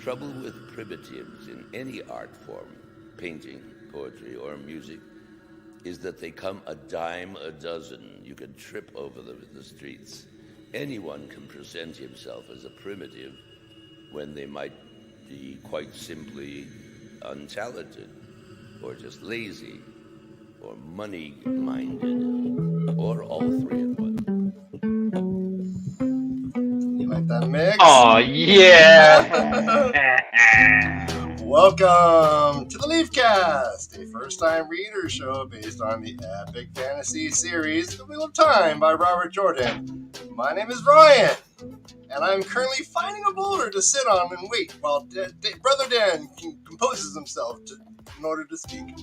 trouble with primitives in any art form, painting, poetry, or music, is that they come a dime a dozen. You can trip over them in the streets. Anyone can present himself as a primitive when they might be quite simply untalented, or just lazy, or money-minded, or all three at once. You like that mix? Oh, yeah! Welcome to the LeafCast, a first-time reader show based on the epic fantasy series The Wheel of Time by Robert Jordan. My name is Ryan, and I'm currently finding a boulder to sit on and wait while Brother Dan composes himself in order to speak.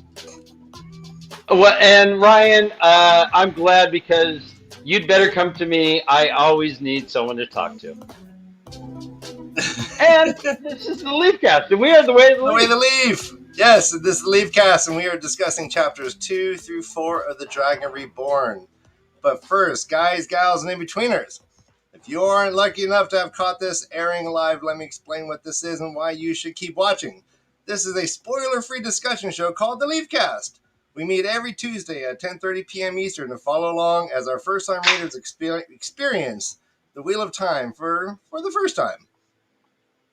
Well, and Ryan, I'm glad because you'd better come to me. I always need someone to talk to. And this is the LeafCast, and we are the way of the leaf. The way of the leaf. Yes, this is the LeafCast, and we are discussing chapters 2 through 4 of The Dragon Reborn. But first, guys, gals, and in-betweeners, if If you aren't lucky enough to have caught this airing live, let me explain what this is and why you should keep watching. This is a spoiler-free discussion show called the LeafCast. We meet every Tuesday at 10:30 p.m. Eastern to follow along as our first-time readers experience the Wheel of Time for the first time.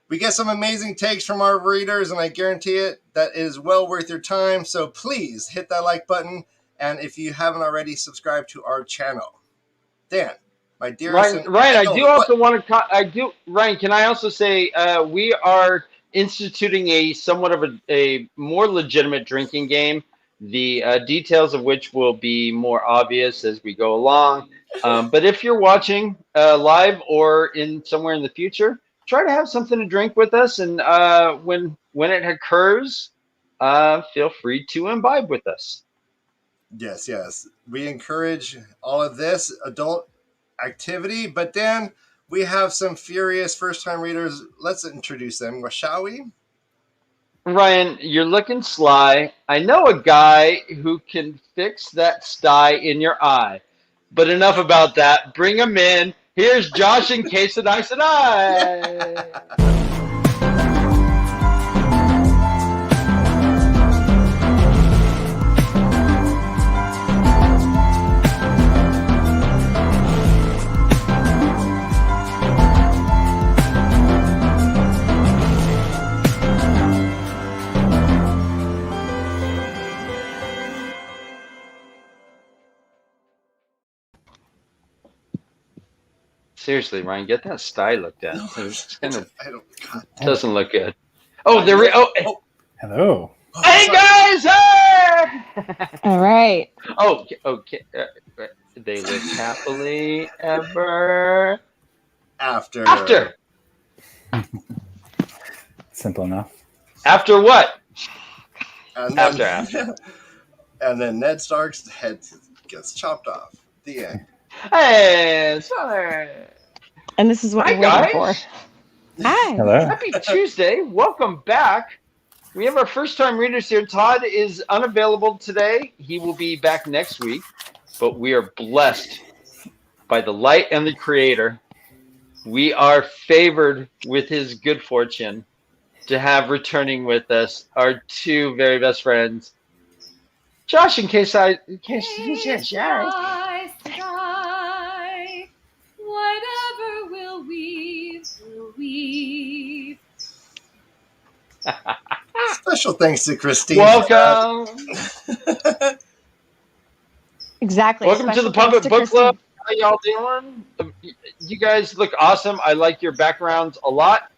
We get some amazing takes from our readers, and I guarantee it that it is well worth your time. So please hit that like button, and if you haven't already, subscribe to our channel. Dan, my dearest Ryan, I do also want to. Ryan, can I also say we are instituting a somewhat of a more legitimate drinking game. The details of which will be more obvious as we go along. But if you're watching live or in somewhere in the future, try to have something to drink with us, and when it occurs, feel free to imbibe with us. Yes. We encourage all of this adult activity, but Dan, we have some furious first-time readers. Let's introduce them, shall we? Ryan, you're looking sly. I know a guy who can fix that sty in your eye. But enough about that. Bring him in. Here's Josh and Case of Ice and I. Seriously, Ryan, get that sty looked at. It's kind of doesn't look good. Oh, there we. Hello. Hey guys! Hey! All right. Oh, okay. They live happily ever after. Simple enough. After what? And then, After. And then Ned Stark's head gets chopped off. The end. Hey, sorry. And this is what Hi, we're waiting guys. for. Hi. Hello. Happy Tuesday. Welcome back. We have our first-time readers here. Todd is unavailable today. He will be back next week. But we are blessed by the light and the Creator. We are favored with his good fortune to have returning with us our two very best friends, Josh and Case. Sky, whatever will weave. Special thanks to Christine. Welcome. Exactly. Welcome to the Puppet Book Club. How y'all doing? You guys look awesome. I like your backgrounds a lot.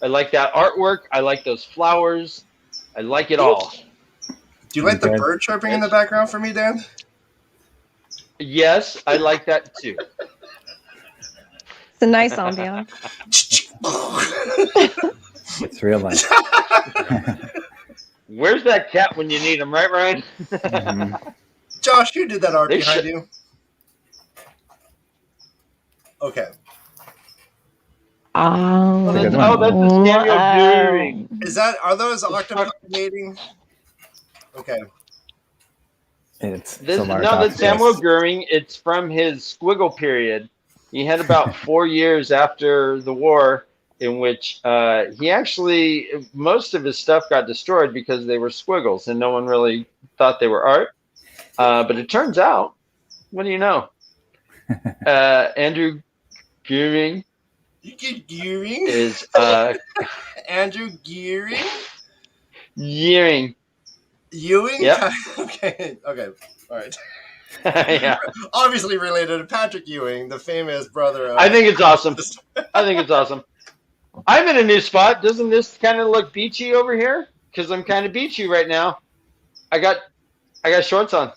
I like that artwork. I like those flowers. I like it all. Do you like the bird chirping in the background for me, Dan? Yes, I like that too. It's a nice ambiance. It's real life. Where's that cat when you need him, right, Ryan? Mm-hmm. Josh, you did that art behind you. Okay. That's the Samuel doing. Are those octopi mating? Okay. That's Samuel Goering. It's from his squiggle period. He had about 4 years after the war in which he actually, most of his stuff got destroyed because they were squiggles and no one really thought they were art. But it turns out, what do you know? Andrew Goering is Andrew Gearing? Ewing. Yep. Okay. All right. Yeah. Obviously related to Patrick Ewing, the famous brother of... I think it's awesome. I'm in a new spot. Doesn't this kind of look beachy over here? Because I'm kind of beachy right now. I got shorts on.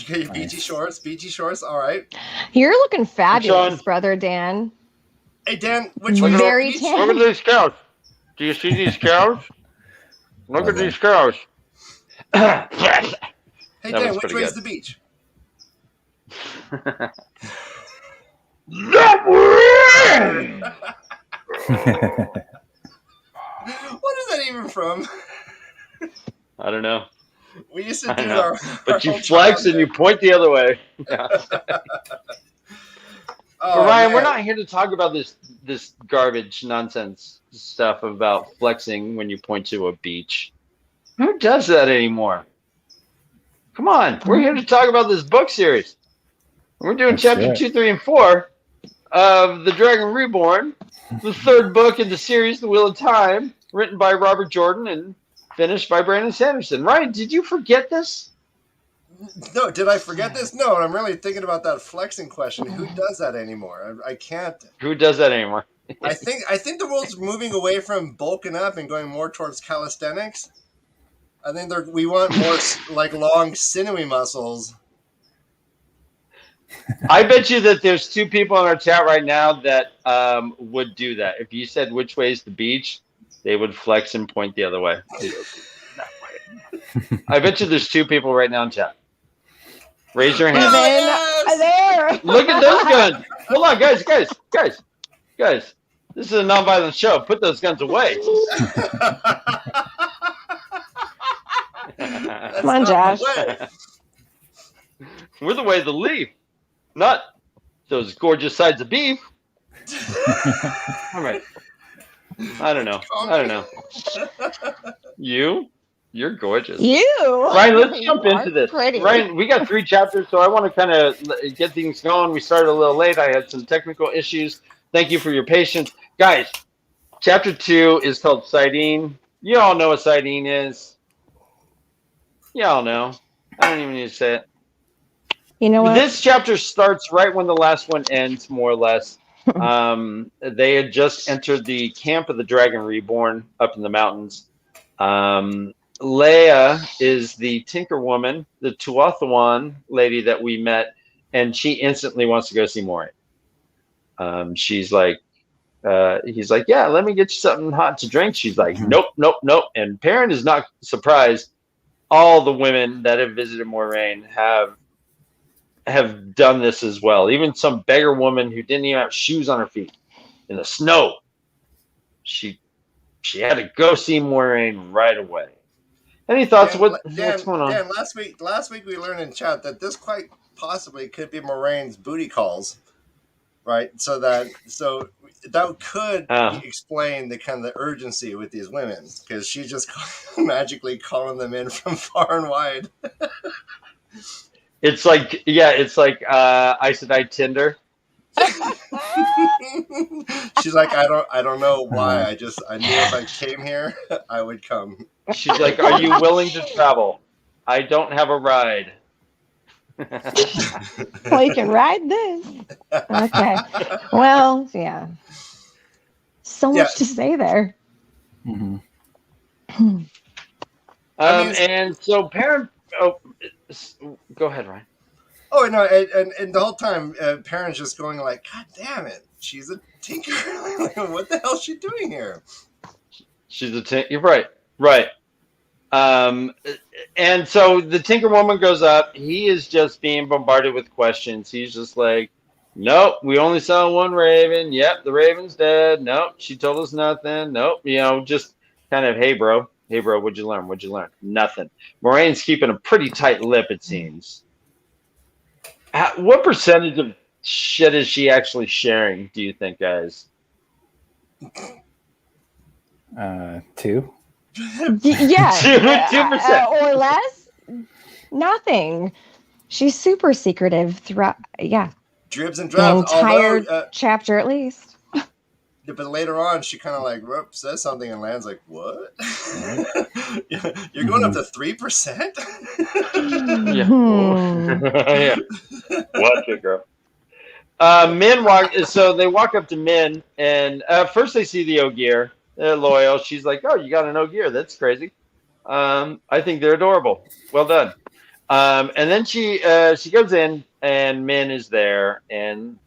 Beachy shorts. All right. You're looking fabulous, brother Dan. Hey, Dan, very tan. Look at these cows. Do you see these cows? Look at these cows. Hey, Dan, which way is the beach? That way! What is that even from? I don't know. We used to do our But you flex and you point the other way. Yeah. Oh, Ryan, we're man. not here to talk about this garbage nonsense stuff about flexing when you point to a beach. Who does that anymore? Come on, we're here to talk about this book series. We're doing Let's do chapter it. 2, 3, and 4 of The Dragon Reborn, the third book in the series, The Wheel of Time, written by Robert Jordan and finished by Brandon Sanderson. Ryan, did you forget this? No, did I forget this? No, I'm really thinking about that flexing question. Who does that anymore? I can't. Who does that anymore? I think the world's moving away from bulking up and going more towards calisthenics. I think we want more like long, sinewy muscles. I bet you that there's 2 people in our chat right now that would do that. If you said which way is the beach, they would flex and point the other way. I bet you there's 2 people right now in chat. Raise your hand. Yes! There. Look at those guns. Hold on, guys. This is a nonviolent show. Put those guns away. Come on, Josh. We're the way of the leaf, not those gorgeous sides of beef. All right. I don't know. You're gorgeous. You. Ryan, let's You jump are into this. pretty. Ryan, we got 3 chapters, so I want to kind of get things going. We started a little late. I had some technical issues. Thank you for your patience. Guys, chapter 2 is called Sidene. You all know what Sidene is. You all know. I don't even need to say it. You know what? This chapter starts right when the last one ends, more or less. They had just entered the camp of the Dragon Reborn up in the mountains. Leia is the Tinker Woman, the Tuathawan lady that we met, and she instantly wants to go see Moray. She's like, he's like, yeah, let me get you something hot to drink. She's like, nope. And Perrin is not surprised. All the women that have visited Moraine have done this as well. Even some beggar woman who didn't even have shoes on her feet in the snow. She had to go see Moraine right away. Any thoughts? Dan, What's going on? Dan, last week we learned in chat that this quite possibly could be Moraine's booty calls, right? So that could explain the kind of the urgency with these women, because she's just magically calling them in from far and wide. It's like Aes Sedai Tinder. She's like, I don't know why. I knew if I came here, I would come. She's like, are you willing to travel? I don't have a ride. Well, you can ride this. Okay. Well, yeah. So much to say there. Mm-hmm. And so Perrin. Oh, go ahead, Ryan. Oh no! And the whole time, Perrin's just going like, "God damn it, she's a tinker! What the hell is she doing here?" She's a tinker. You're right. And so the Tinker Woman goes up. He is just being bombarded with questions. He's just like, nope, we only saw one raven. Yep, the raven's dead. Nope, she told us nothing. Nope, just kind of, hey, bro, what'd you learn? Nothing. Moraine's keeping a pretty tight lip, it seems. What percentage of shit is she actually sharing, do you think, guys? 2. Yeah. 2%. Or less? Nothing. She's super secretive throughout. Yeah. Dribs and The drabs. entire chapter, at least. But later on, she kind of like says something, and Lan's like, "What? You're going up to 3%?" Yeah. Watch it, girl. They walk up to Min, and first they see the Ogier. They're loyal. She's like, "Oh, you got an Ogier? That's crazy. I think they're adorable. Well done." And then she goes in, and Min is there, and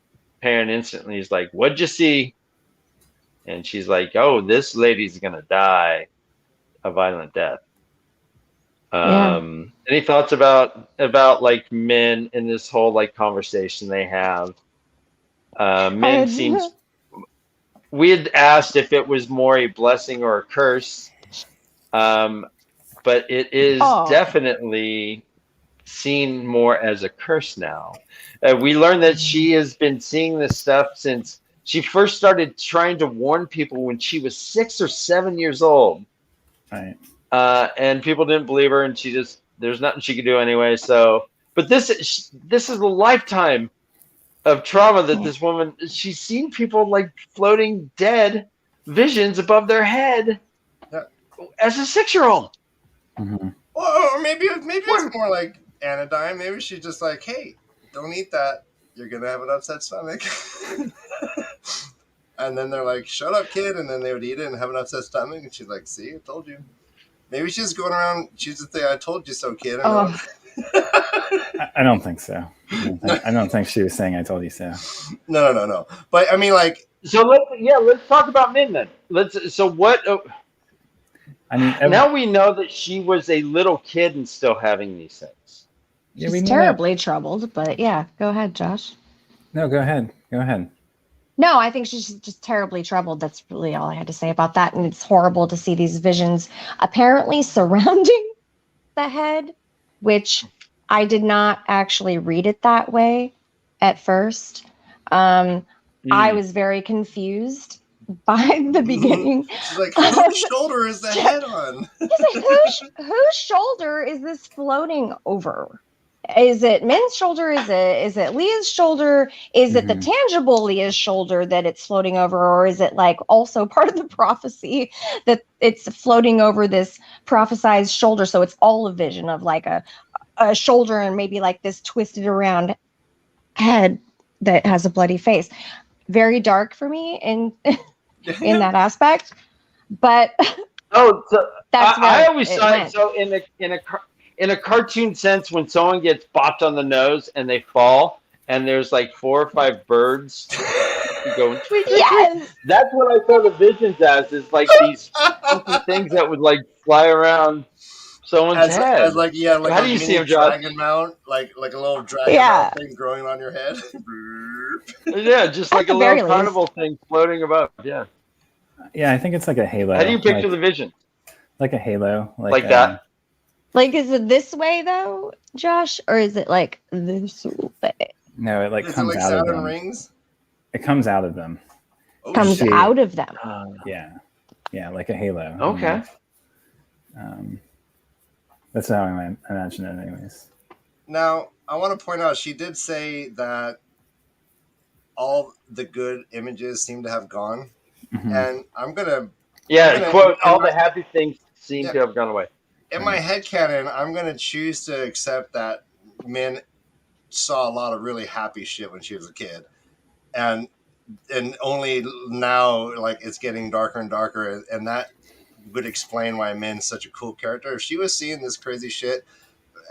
Perrin instantly is like, "What'd you see?" And she's like, "Oh, this lady's gonna die a violent death." Any thoughts about like Min in this whole like conversation they have? Min seems. We had asked if it was more a blessing or a curse, but it is definitely seen more as a curse now. We learned that she has been seeing this stuff since she first started trying to warn people when she was 6 or 7 years old. Right. And people didn't believe her, and there's nothing she could do anyway. So, but this is a lifetime of trauma that this woman, she's seen people like floating dead visions above their head Yeah. as a 6-year-old. Mm-hmm. Or maybe it's more like anodyne. Maybe she's just like, hey, don't eat that. You're gonna have an upset stomach. And then they're like, shut up, kid. And then they would eat it and have an upset stomach. And she's like, see, I told you. Maybe she's going around. She's the thing. I told you so, kid. Oh. I don't think so. I don't think she was saying "I told you so." No. But I mean, like, So let's talk about Min then. I mean, now we know that she was a little kid and still having these things. yeah, we She's know terribly troubled, but yeah, go ahead, Josh. No, go ahead. Go ahead. No, I think she's just terribly troubled. That's really all I had to say about that. And it's horrible to see these visions apparently surrounding the head, which I did not actually read it that way at first. I was very confused by the beginning. she's like, whose shoulder is the head on? Whose shoulder is this floating over? Is it Min's shoulder? Is it Leah's shoulder? Is it the tangible Leah's shoulder that it's floating over? Or is it like also part of the prophecy that it's floating over this prophesized shoulder? So it's all a vision of like a shoulder and maybe like this twisted around head that has a bloody face. Very dark for me in that aspect. But so that's I always saw went. it. So in a cartoon sense, when someone gets bopped on the nose and they fall, and there's like 4 or 5 birds going tweet, tweet, tweet. That's what I saw the visions as, is like these funky things that would like fly around someone's head. As like, yeah, like how a do you mini see him, Josh? dragon mount, like a little dragon mount thing growing on your head. Yeah, just like a little carnival thing floating above. Yeah. Yeah, I think it's like a halo. How do you picture the vision? Like a halo, like that. Like, is it this way though, Josh, or is it like this way? No, it like is comes it like out Saturn of them. Rings? It comes out of them. Oh, comes shit. out of them. Yeah, like a halo. Okay. That's how I imagine it, anyways. Now, I want to point out, she did say that all the good images seem to have gone, and I'm gonna quote, all the happy things seem to have gone away. In my headcanon, I'm going to choose to accept that Min saw a lot of really happy shit when she was a kid. And only now, like, it's getting darker and darker. And that would explain why Min's such a cool character. If she was seeing this crazy shit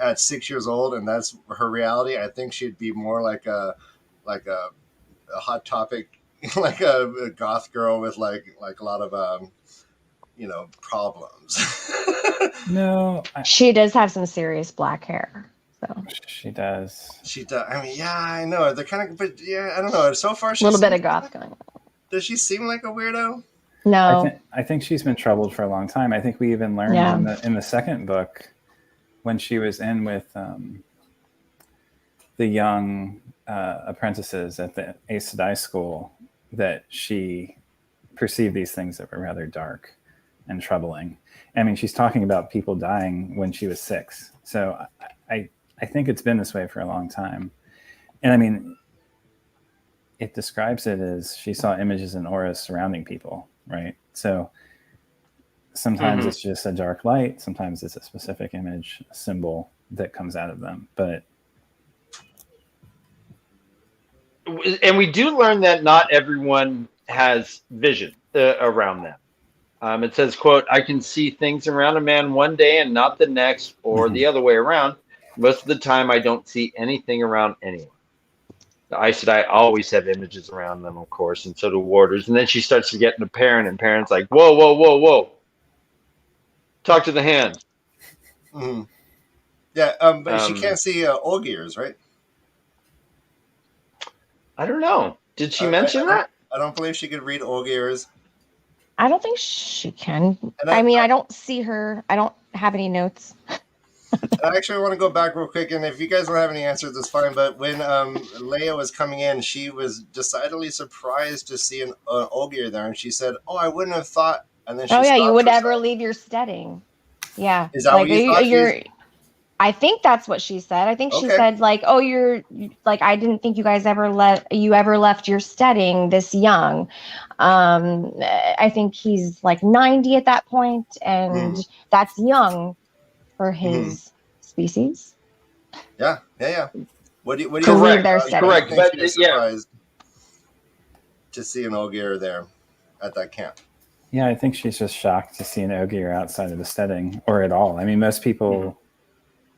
at 6 years old and that's her reality, I think she'd be more like a Hot Topic, like a goth girl with like a lot of problems. No, she does have some serious black hair. So she does. I mean, yeah, I know. They're kind of, but yeah, I don't know. So far, a little bit of goth going on. Does she seem like a weirdo? No, I think she's been troubled for a long time. I think we even learned in the second book when she was in with the young apprentices at the Aes Sedai school that she perceived these things that were rather dark and troubling. I mean, she's talking about people dying when she was 6. So I think it's been this way for a long time. And I mean, it describes it as she saw images and auras surrounding people, right? So sometimes it's just a dark light. Sometimes it's a specific image, a symbol that comes out of them. But and we do learn that not everyone has vision around them. It says, quote, I can see things around a man one day and not the next, or the other way around. Most of the time, I don't see anything around anyone. The Aes Sedai always have images around them, of course, and so do warders. And then she starts to get to Perrin, and Perrin's like, whoa, whoa, whoa, whoa. Talk to the hand. Mm-hmm. Yeah, but she can't see Olgiers, right? I don't know. Did she mention that? I don't believe she could read Olgiers. I don't think she can. I mean, I don't see her. I don't have any notes. I actually want to go back real quick, and if you guys don't have any answers, that's fine. But when Leia was coming in, she was decidedly surprised to see an Olgier there, and she said, "Oh, I wouldn't have thought." And then she Oh yeah, you stopped would herself. never leave your steading. Yeah, Is that like what you thought? you're. I think that's what she said. I think she Okay. said like, "Oh, you're like I didn't think you guys ever left your steading this young." I think he's like 90 at that point, and Mhm. that's young for Mhm. his species. Yeah. What do you To leave think? their Why do you Correct. setting. think But she was surprised to see an Olgier there at that camp? Yeah, I think she's just shocked to see an Ogier outside of the steading or at all. I mean, most people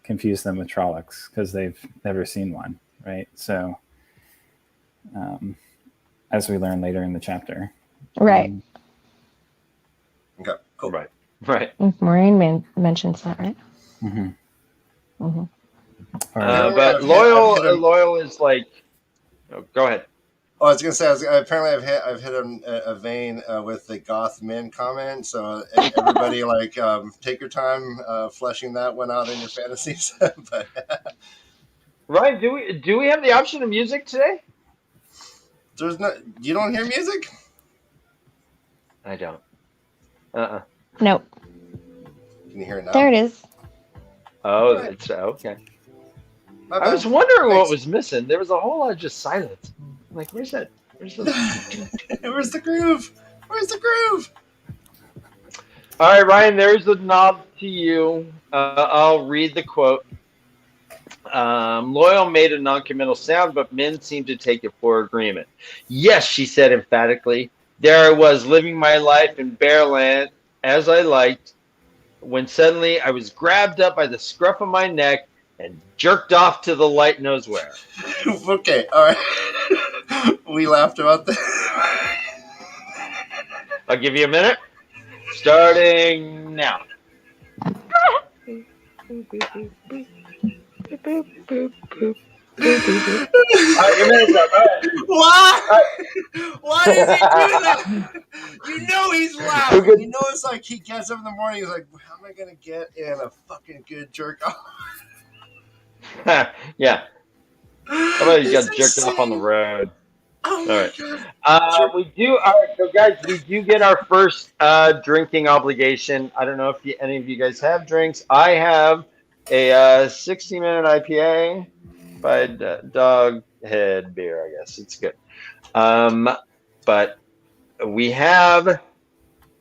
confuse them with Trollocs because they've never seen one, right? So, as we learn later in the chapter. Right. Okay, cool. Right. Maureen mentions that, right? Mm-hmm. Mm-hmm. But Loyal is like. Oh, go ahead. Oh, I was gonna say. Apparently, I've hit a vein with the goth min comment. So everybody, like, take your time fleshing that one out in your fantasies. But Ryan, do we have the option of music today? there's no. You don't hear music? I don't. Nope. Can you hear it now? There it is. Oh, Right. it's okay. My I bad. was wondering what Thanks. was missing. There was a whole lot of just silence. I'm like, where's that? Where's the? Where's the groove? Where's the groove? All right, Ryan. There's a nod to you. I'll read the quote. Loyal made a non-committal sound, but Min seemed to take it for agreement. Yes, she said emphatically. There I was, living my life in Bearland as I liked, when suddenly I was grabbed up by the scruff of my neck and jerked off to the light knows where. Okay, all right. We laughed about that. I'll give you a minute. Starting now. All right, your minute's up. All right. Why? Why does he do that? You know he's laughing. You know it's like he gets up in the morning. He's like, "How am I gonna get in a fucking good jerk off?" Yeah. How about you It's got jerked off on the insane. road? Oh All my right. god. We do. All right, so guys, we do get our first drinking obligation. I don't know if any of you guys have drinks. I have a 60-minute IPA by Doghead Beer. I guess it's good. But we have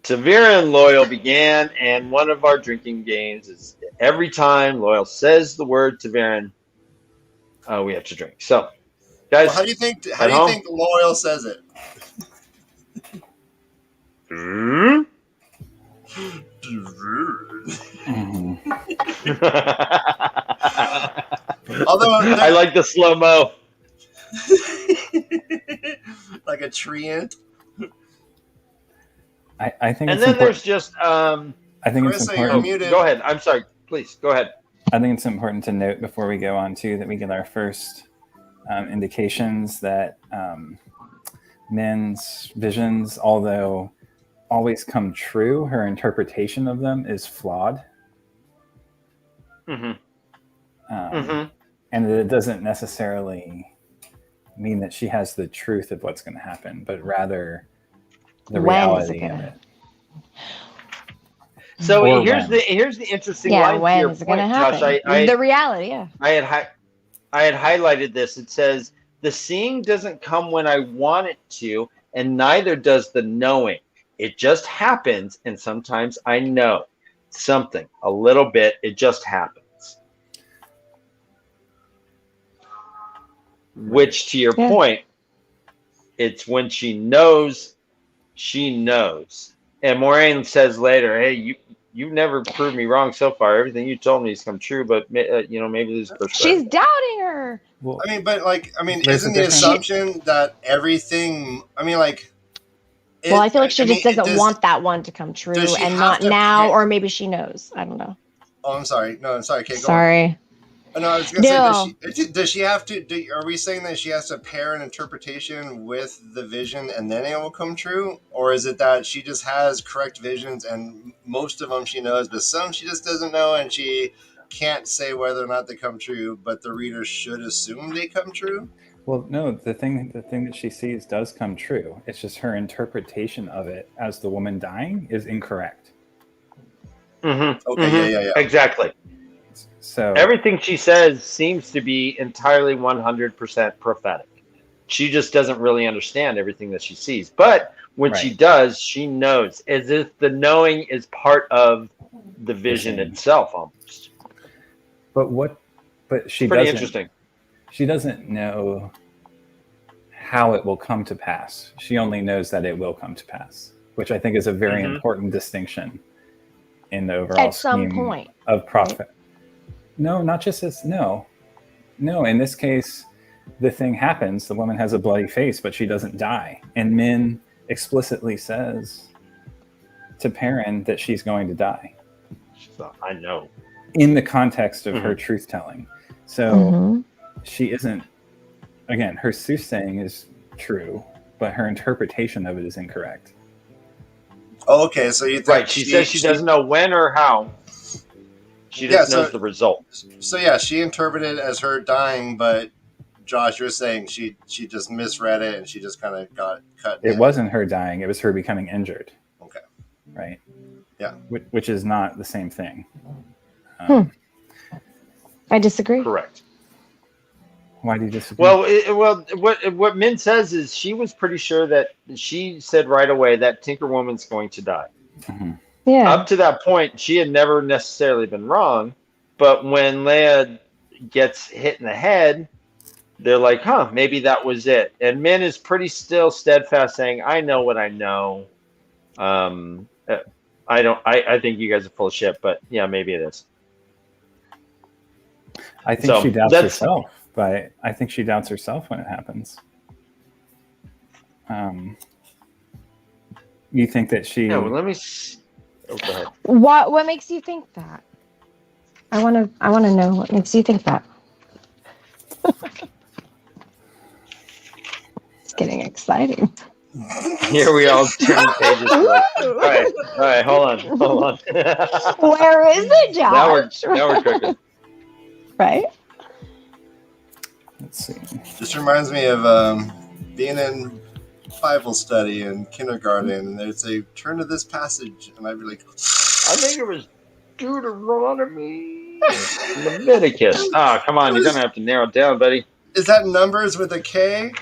TAVERN Loyal began, and one of our drinking games is every time Loyal says the word TAVERN, we have to drink. So, guys, Well, how do you think? How at do you home? think Loyal says it? Mm-hmm. Although I like the slow mo. like a treant. I think And it's then important. there's just I think it's Carissa, you're important. muted. go ahead. I'm sorry. Please go ahead. I think it's important to note before we go on too that we get our first indications that Min's visions, although always come true, her interpretation of them is flawed. Mm-hmm. And that it doesn't necessarily mean that she has the truth of what's going to happen, but rather the reality of it. So Or here's when. the interesting line to your When's it gonna point, happen? Josh. The reality, yeah. I had highlighted this. It says the seeing doesn't come when I want it to, and neither does the knowing. It just happens, and sometimes I know something a little bit. It just happens. Which, to your point, it's when she knows. And Maureen says later, "Hey, you've never proved me wrong so far. Everything you told me has come true, but maybe this is She's doubting her. Well, I mean, There's isn't a the difference. assumption that everything? I mean, like. Well, I feel like she just doesn't does- want that one to come true, does she and have not to now, pay- or maybe she knows. I don't know. Oh, I'm sorry. No, I'm sorry. Okay, go on. Sorry. Oh, no, I was gonna No. say, does she have to? Are we saying that she has to pair an interpretation with the vision and then it will come true, or is it that she just has correct visions and most of them she knows, but some she just doesn't know, and she can't say whether or not they come true, but the reader should assume they come true? Well, no, the thing that she sees does come true. It's just her interpretation of it as the woman dying is incorrect. Okay, yeah. Exactly. So Everything she says seems to be entirely 100% prophetic. She just doesn't really understand everything that she sees. But when she Right. does, she knows, as if the knowing is part of the vision Vision. itself almost. But she Pretty doesn't. interesting. She doesn't know how it will come to pass. She only knows that it will come to pass, which I think is a very important distinction in the overall At some scheme point. of prophet. No, not just as no. In this case, the thing happens. The woman has a bloody face, but she doesn't die. And Min explicitly says to Perrin that she's going to die. I know. In the context of her truth telling. So she isn't, again, her soothsaying is true, but her interpretation of it is incorrect. Oh, okay, so you think Right. She says she doesn't know when or how. She just knows the result. So yeah, she interpreted it as her dying, but Josh, you're saying she just misread it and she just kind of got cut. It wasn't her dying; it was her becoming injured. Okay. Right. Yeah. Which is not the same thing. I disagree. Correct. Why do you disagree? Well, what Min says is she was pretty sure that she said right away that Tinker Woman's going to die. Yeah. Up to that point, she had never necessarily been wrong, but when Leia gets hit in the head, they're like, "Huh, maybe that was it." And Min is pretty still steadfast, saying, "I know what I know. I don't. I think you guys are full of shit, but yeah, maybe it is." I think she doubts herself, but I think she doubts herself when it happens. You think that she? Yeah. Well, let me. Oh, go ahead. What makes you think that? I want to know what makes you think that. It's getting exciting. Here we all turn pages. Like, all right, hold on. Where is it, Josh? Now we're cooking. Right? Let's see. Just reminds me of being in Bible study in kindergarten, and they'd say, "Turn to this passage," and I'd be like, I think it was Deuteronomy, Leviticus. Ah, come on, you're gonna have to narrow it down, buddy. "Is that Numbers with a K?"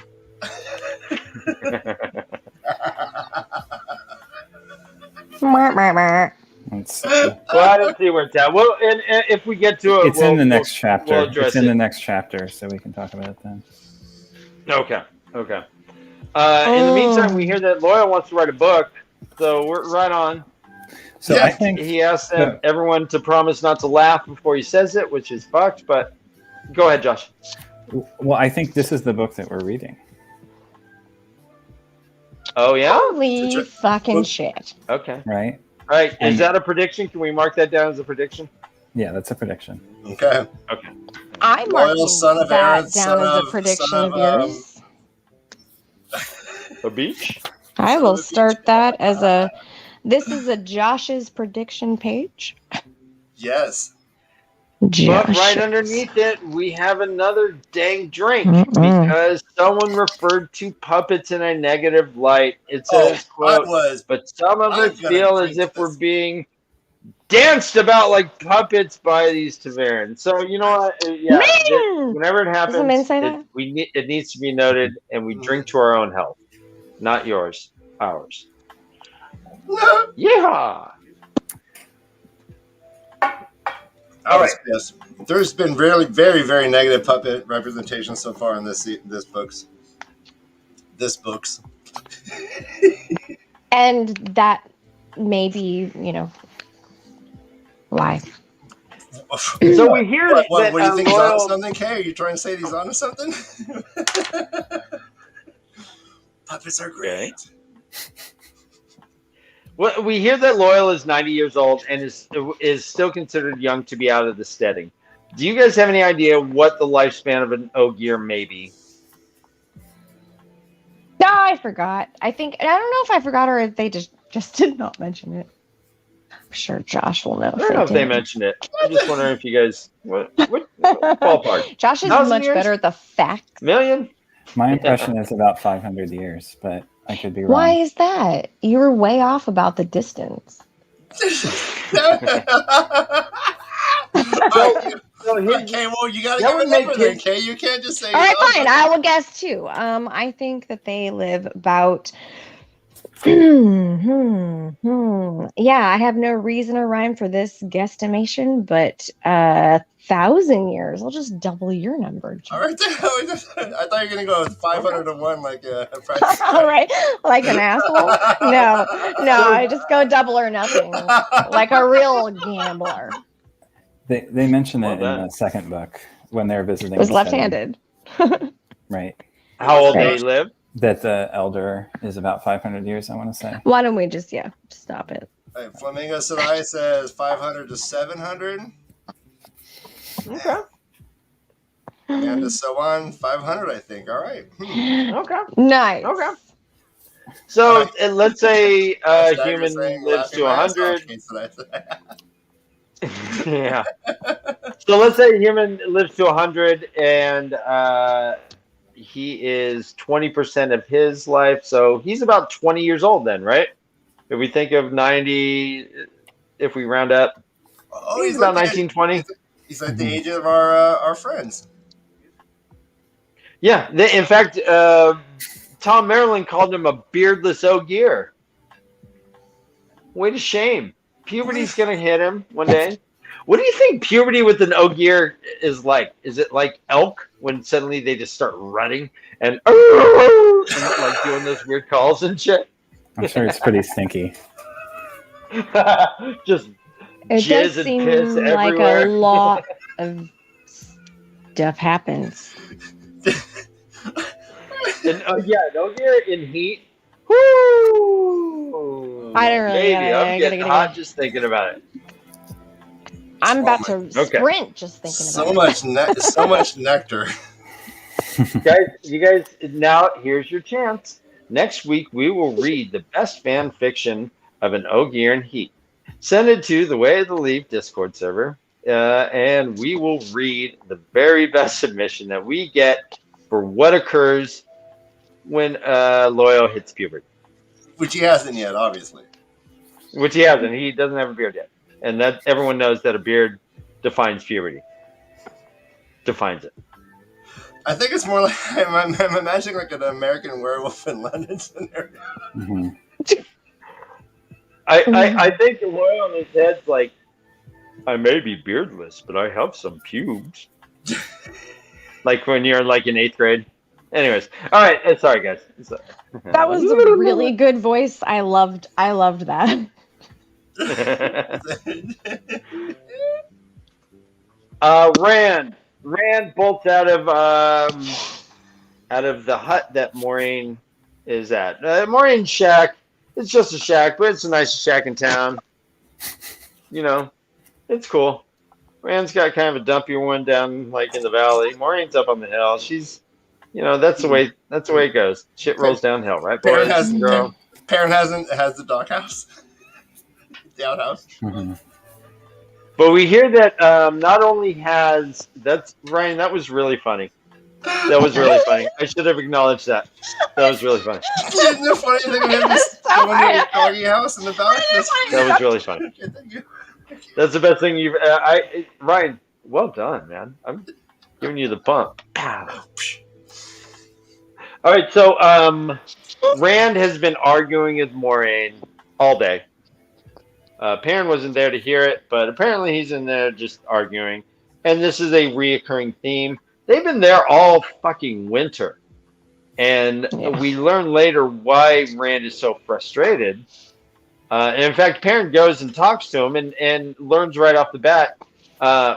Let's see. Well, I don't see where it's at. Well, and if we get to it, It's in the next chapter. We'll address it's in it. the next chapter, so we can talk about it then. Okay. In the meantime, we hear that Loyal wants to write a book, so we're right on. So Yeah. I think He asked everyone to promise not to laugh before he says it, which is fucked. But go ahead, Josh. well, I think this is the book that we're reading. Oh yeah. Holy fucking shit. Okay. Right? All right. Is And- that a prediction? Can we mark that down as a prediction? Yeah, that's a prediction. Okay. Okay. I'm Loyal marking son of that Aaron, down son as a of- prediction son of of, yours. A beach? I will start that as a. This is a Josh's prediction page. Yes. But right Josh. underneath it, we have another dang drink Mm-mm. because someone referred to puppets in a negative light. It says, I quote, was. but some of I'm us gonna feel as drink if we're this. being danced about like puppets by these taverns. So, you know what? Yeah, Min! whenever it happens, Doesn't Min say that? it needs to be noted, and we drink to our own health. Not yours, ours. Yeah. All right. Yes. There's been really very, very negative puppet representation so far in this books. And that may be, why. So we hear What that do you think? He's Loyal- on something? Kay, are you trying to say he's on something? Puppets are great. Well, we hear that Loyal is 90 years old and is still considered young to be out of the steading. Do you guys have any idea what the lifespan of an Ogier may be? No, I forgot. I don't know if I forgot or if they just did not mention it. I'm sure Josh will know. I don't know if they mentioned it. I'm just wondering if you guys what ballpark? Josh is 1,000 much years? better at the facts. Million? My impression is about 500 years, but I could be wrong. Why is that? You were way off about the distance. Okay, well, you got to that give would a make number then, his- Kay. You can't just say. All right, oh, fine. I will guess too. I think that they live about. Yeah, I have no reason or rhyme for this guesstimation, but 1,000 years. I'll just double your number. All right, I thought you were gonna go with 501 like a All right, like an asshole. No, I just go double or nothing, like a real gambler. They mention Well it in done. the second book when they're visiting. It was the left-handed. Right. How old Right. they live? That the elder is about 500 years, I want to say. Why don't we just stop it? Right, Flamingo Sedai says 500 to 700. Okay. And to so on, 500, I think. All right. Okay. Nice. Okay. So let's say a Hashtag human saying lives laughing to my ass off, 100. Kate Sedai. Yeah. So let's say a human lives to 100 and he is 20% of his life. So he's about 20 years old then, right? If we think of 90, if we round up, Oh, he's about like 19, 20. He's like the age of our friends. Yeah. In fact, Tom Maryland called him a beardless Ogier. What a shame. Puberty's going to hit him one day. What do you think puberty with an Ogier is like? Is it like elk when suddenly they just start running and like doing those weird calls and shit? I'm sure it's pretty stinky. Just It jizz does and seem piss like everywhere. a lot of stuff happens. And, yeah, an Ogier in heat. Woo! I don't really Baby, gotta- I'm gotta getting get hot it. just thinking about it. I'm about to Okay. sprint just thinking So about much, so much nectar. You guys, now here's your chance. Next week, we will read the best fan fiction of an Ogier in heat. Send it to the Way of the Leaf Discord server, and we will read the very best submission that we get for what occurs when Loyal hits puberty. Which he hasn't yet, obviously. Which he hasn't. He doesn't have a beard yet. And that everyone knows that a beard defines puberty. Defines it. I think it's more like I'm imagining like an American Werewolf in London scenario. Mm-hmm. I think Loyal on his head's like, I may be beardless, but I have some pubes. Like when you're like in 8th grade. Anyways, all right. Sorry, guys. that was a really good voice. I loved that. Rand bolts out of the hut that Maureen is at. Maureen's shack. It's just a shack, but it's the nicest shack in town. You know, it's cool. Rand's got kind of a dumpier one down like in the valley. Maureen's up on the hill. She's, that's the way it goes. Shit rolls downhill, right, boys and girls? Parent has the doghouse. The outhouse. Mm-hmm. But we hear that not only has Ryan, that was really funny. That was really funny. I should have acknowledged that. That was really funny. Isn't the funny thing of him just going to the doggy house in the back? That was really funny. Okay, thank you. That's the best thing you've. Ryan, well done, man. I'm giving you the bump. Pow. All right, so Rand has been arguing with Moraine all day. Perrin wasn't there to hear it, but apparently he's in there just arguing. And this is a reoccurring theme. They've been there all fucking winter. And we learn later why Rand is so frustrated. And in fact, Perrin goes and talks to him and learns right off the bat.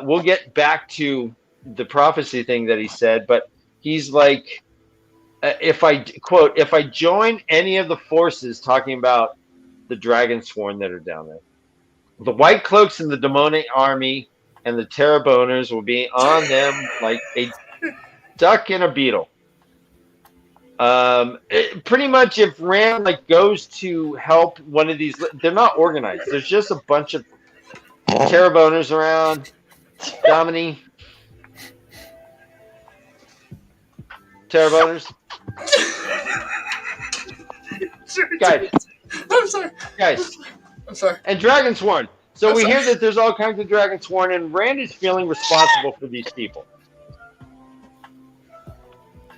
We'll get back to the prophecy thing that he said, but he's like, if I join any of the forces, talking about the dragon sworn that are down there, the White Cloaks and the Demonic Army and the Terraboners will be on them like a duck and a beetle. Pretty much, if Rand like goes to help one of these, they're not organized. There's just a bunch of Terraboners around. Domini, Terraboners, guys, I'm sorry. guys, I'm sorry. and Dragonsworn. So I'm we sorry. hear that there's all kinds of Dragonsworn, and Rand is feeling responsible for these people.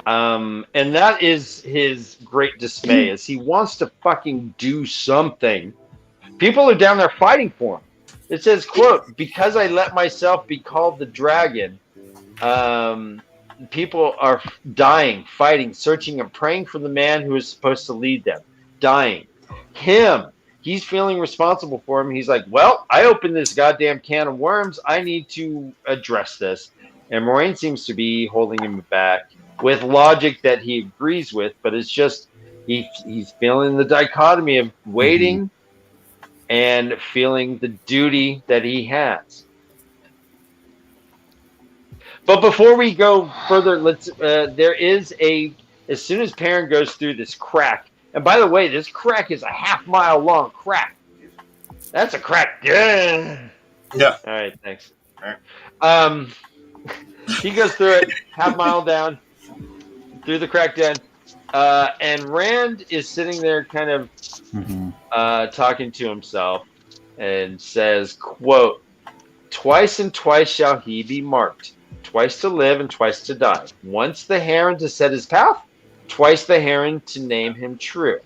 And that is his great dismay, as he wants to fucking do something. People are down there fighting for him. It says, quote, because I let myself be called the dragon, people are dying, fighting, searching, and praying for the man who is supposed to lead them. Dying. Him. He's feeling responsible for him. He's like, well, I opened this goddamn can of worms. I need to address this. And Moraine seems to be holding him back with logic that he agrees with, but it's just he's feeling the dichotomy of waiting and feeling the duty that he has. But before we go further, let's there is as soon as Perrin goes through this crack, and by the way, this crack is a half-mile long crack. That's a crack. Yeah. All right, thanks. All right. He goes through it, half-mile down, through the crack den, and Rand is sitting there kind of talking to himself and says, quote, twice and twice shall he be marked, twice to live and twice to die. Once the heron to set his path, twice the heron to name him true.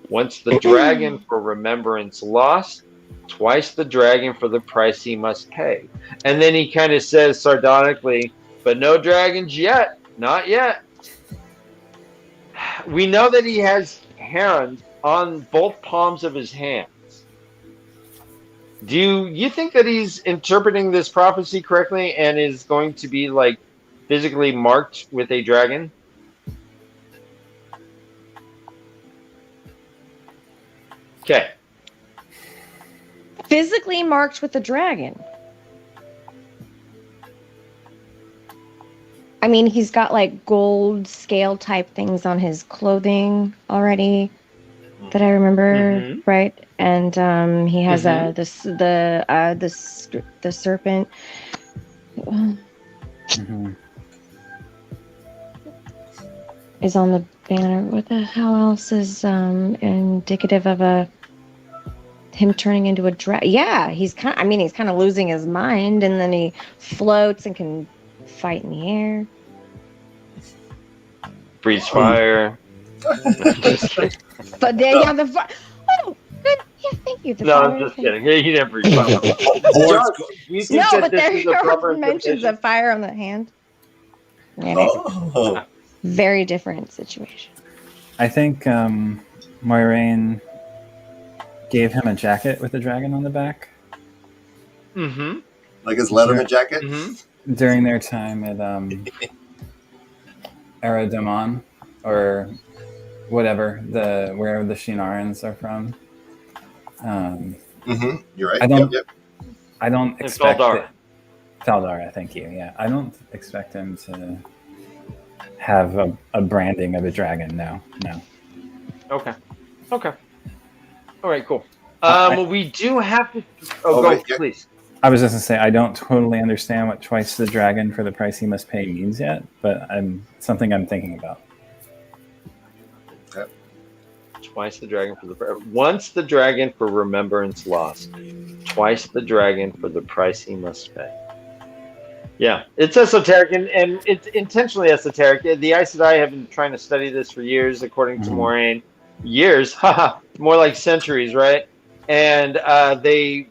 Once the dragon for remembrance lost, twice the dragon for the price he must pay. And then he kind of says sardonically, but no dragons yet, not yet. We know that he has herons on both palms of his hands. Do you think that he's interpreting this prophecy correctly and is going to be like physically marked with a dragon? Okay. Physically marked with a dragon. I mean, he's got like gold scale type things on his clothing already that I remember, right? And he has the serpent. Is on the banner. What the hell else is indicative of him turning into a dragon? Yeah, he's kind of losing his mind, and then he floats and can fight in the air. Breathes fire. But then you have the fire. Oh, good. Yeah, thank you. No, I'm just kidding. He didn't breathe fire. No, but there are mentions of fire on the hand. Oh. Very different situation. I think Moiraine gave him a jacket with a dragon on the back. Like his Letterman jacket? During their time at Eredamon, or whatever, where the Shinarans are from. You're right. I don't It's expect Valdara. Valdara, thank you. Yeah, I don't expect him to have a branding of a dragon. No. Okay. All right, cool. We do have to. Please. I was just gonna say I don't totally understand what twice the dragon for the price he must pay means yet, but something I'm thinking about. Okay. Twice the dragon for the once the dragon for remembrance lost, twice the dragon for the price he must pay. Yeah, it's esoteric and it's intentionally esoteric. The Aes Sedai have been trying to study this for years, according to Moraine. Years, more like centuries, right? And they're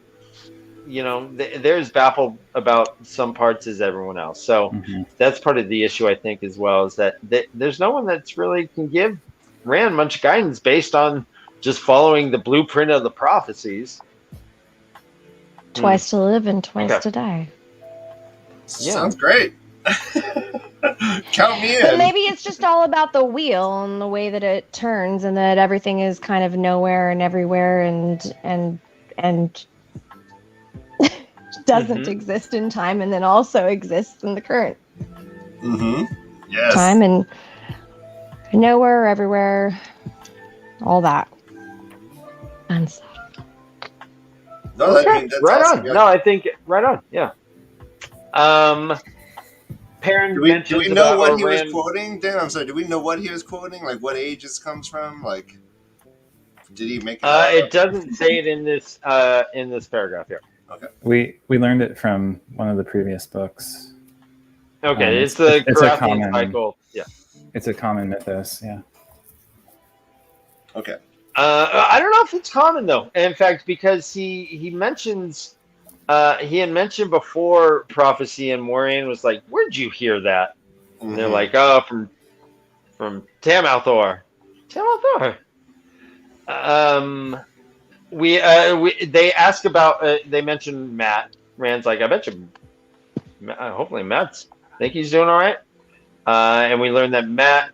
as baffled about some parts as everyone else. So that's part of the issue, I think, as well, is that there's no one that's really can give Rand much guidance based on just following the blueprint of the prophecies. Twice to live and twice to die. Yeah. Sounds great. Count me in. But maybe it's just all about the wheel and the way that it turns, and that everything is kind of nowhere and everywhere, and doesn't exist in time, and then also exists in the current Yes. time. And Nowhere, everywhere, all that. And stuff. No, I mean that's right awesome. on. Yeah. No, I think right on. Yeah. Perrin Do we mentions know about what he was Rand. quoting? Dan, I'm sorry. Do we know what he was quoting? Like what age this comes from? Like, did he make it up? It doesn't say it in this paragraph here. Okay. We learned it from one of the previous books. Okay, it's the it's a Carathian common cycle. Yeah. It's a common mythos. Yeah. Okay. I don't know if it's common though. In fact, because he mentions he had mentioned before prophecy, and Moiraine was like, "Where'd you hear that?" And they're like, "Oh, from Tamalthor." Tamalthor. They ask about. They mentioned Matt. Rand's like, "I bet you." Hopefully, Matt's. Think he's doing all right. And we learned that Matt,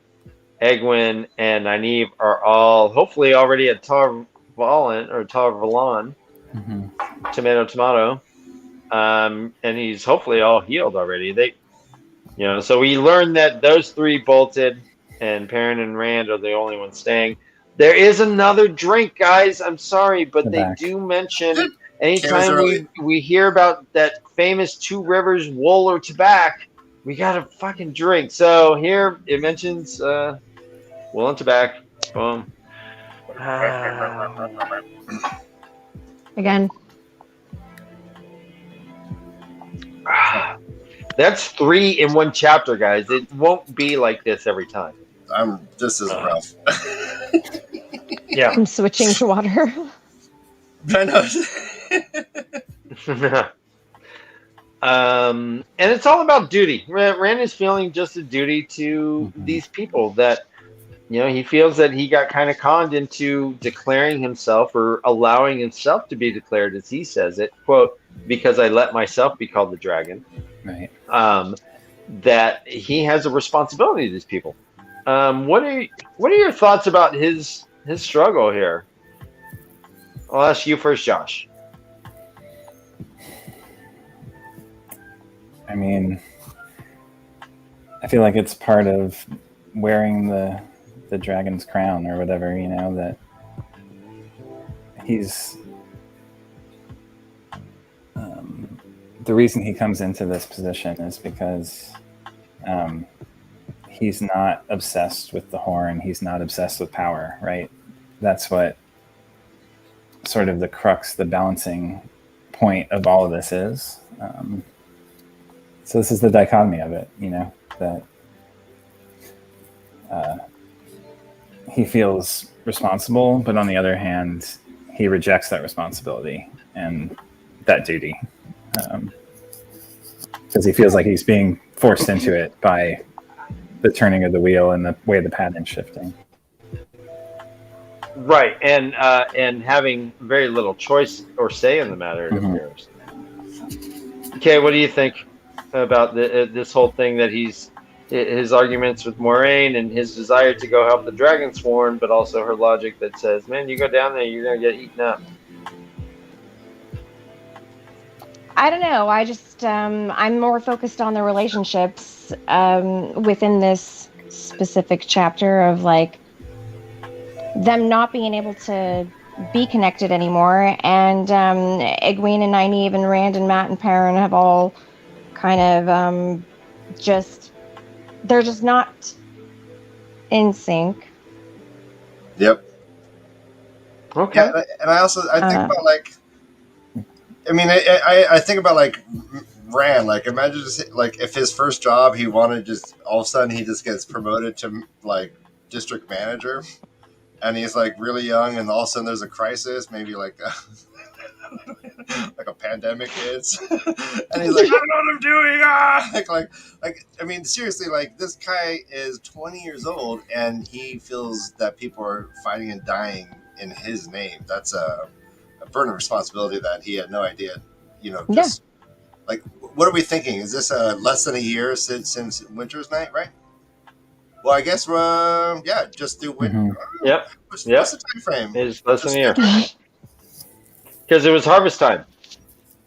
Egwene, and Nynaeve are all hopefully already at Tar Valon. Tomato. And he's hopefully all healed already. So we learned that those three bolted, and Perrin and Rand are the only ones staying. There is another drink, guys. I'm sorry, but they do mention anytime we hear about that famous Two Rivers wool or tobacco, we got a fucking drink. So here it mentions wool and tobacco. Boom. Again. That's 3 in one chapter, guys. It won't be like this every time. This is rough. Yeah. I'm switching to water. I know. And it's all about duty. Rand is feeling just a duty to these people that, he feels that he got kind of conned into declaring himself or allowing himself to be declared, as he says it, quote, because I let myself be called the dragon. Right. That he has a responsibility to these people. What are your thoughts about his struggle here? I'll ask you first, Josh. I mean, I feel like it's part of wearing the dragon's crown or whatever, that he's the reason he comes into this position is because he's not obsessed with the horn. He's not obsessed with power, right? That's what sort of the crux, the balancing point of all of this is. So this is the dichotomy of it, that he feels responsible, but on the other hand, he rejects that responsibility and that duty because he feels like he's being forced into it by the turning of the wheel and the way the pattern's shifting. Right, and having very little choice or say in the matter, it appears. Okay, what do you think about this whole thing that his arguments with Moiraine and his desire to go help the Dragonsworn, but also her logic that says, man, you go down there, you're going to get eaten up? I don't know. I just, I'm more focused on the relationships within this specific chapter of like them not being able to be connected anymore. And Egwene and Nynaeve and Rand and Matt and Perrin have all kind of they're just not in sync. Yep. Okay. Yeah, and I think about like, I think about like Rand. Like, imagine just like if his first job he wanted just all of a sudden he just gets promoted to like district manager, and he's like really young, and all of a sudden there's a crisis, maybe like like a pandemic hits, and he's like, I don't know what I'm doing. Like, seriously, like this guy is 20 years old, and he feels that people are fighting and dying in his name. That's a burden of responsibility that he had no idea. Like, what are we thinking? Is this less than a year since Winter's Night, right? Well, I guess just do Winter. Yep. What's the time frame? It's less than a year. Because it was harvest time.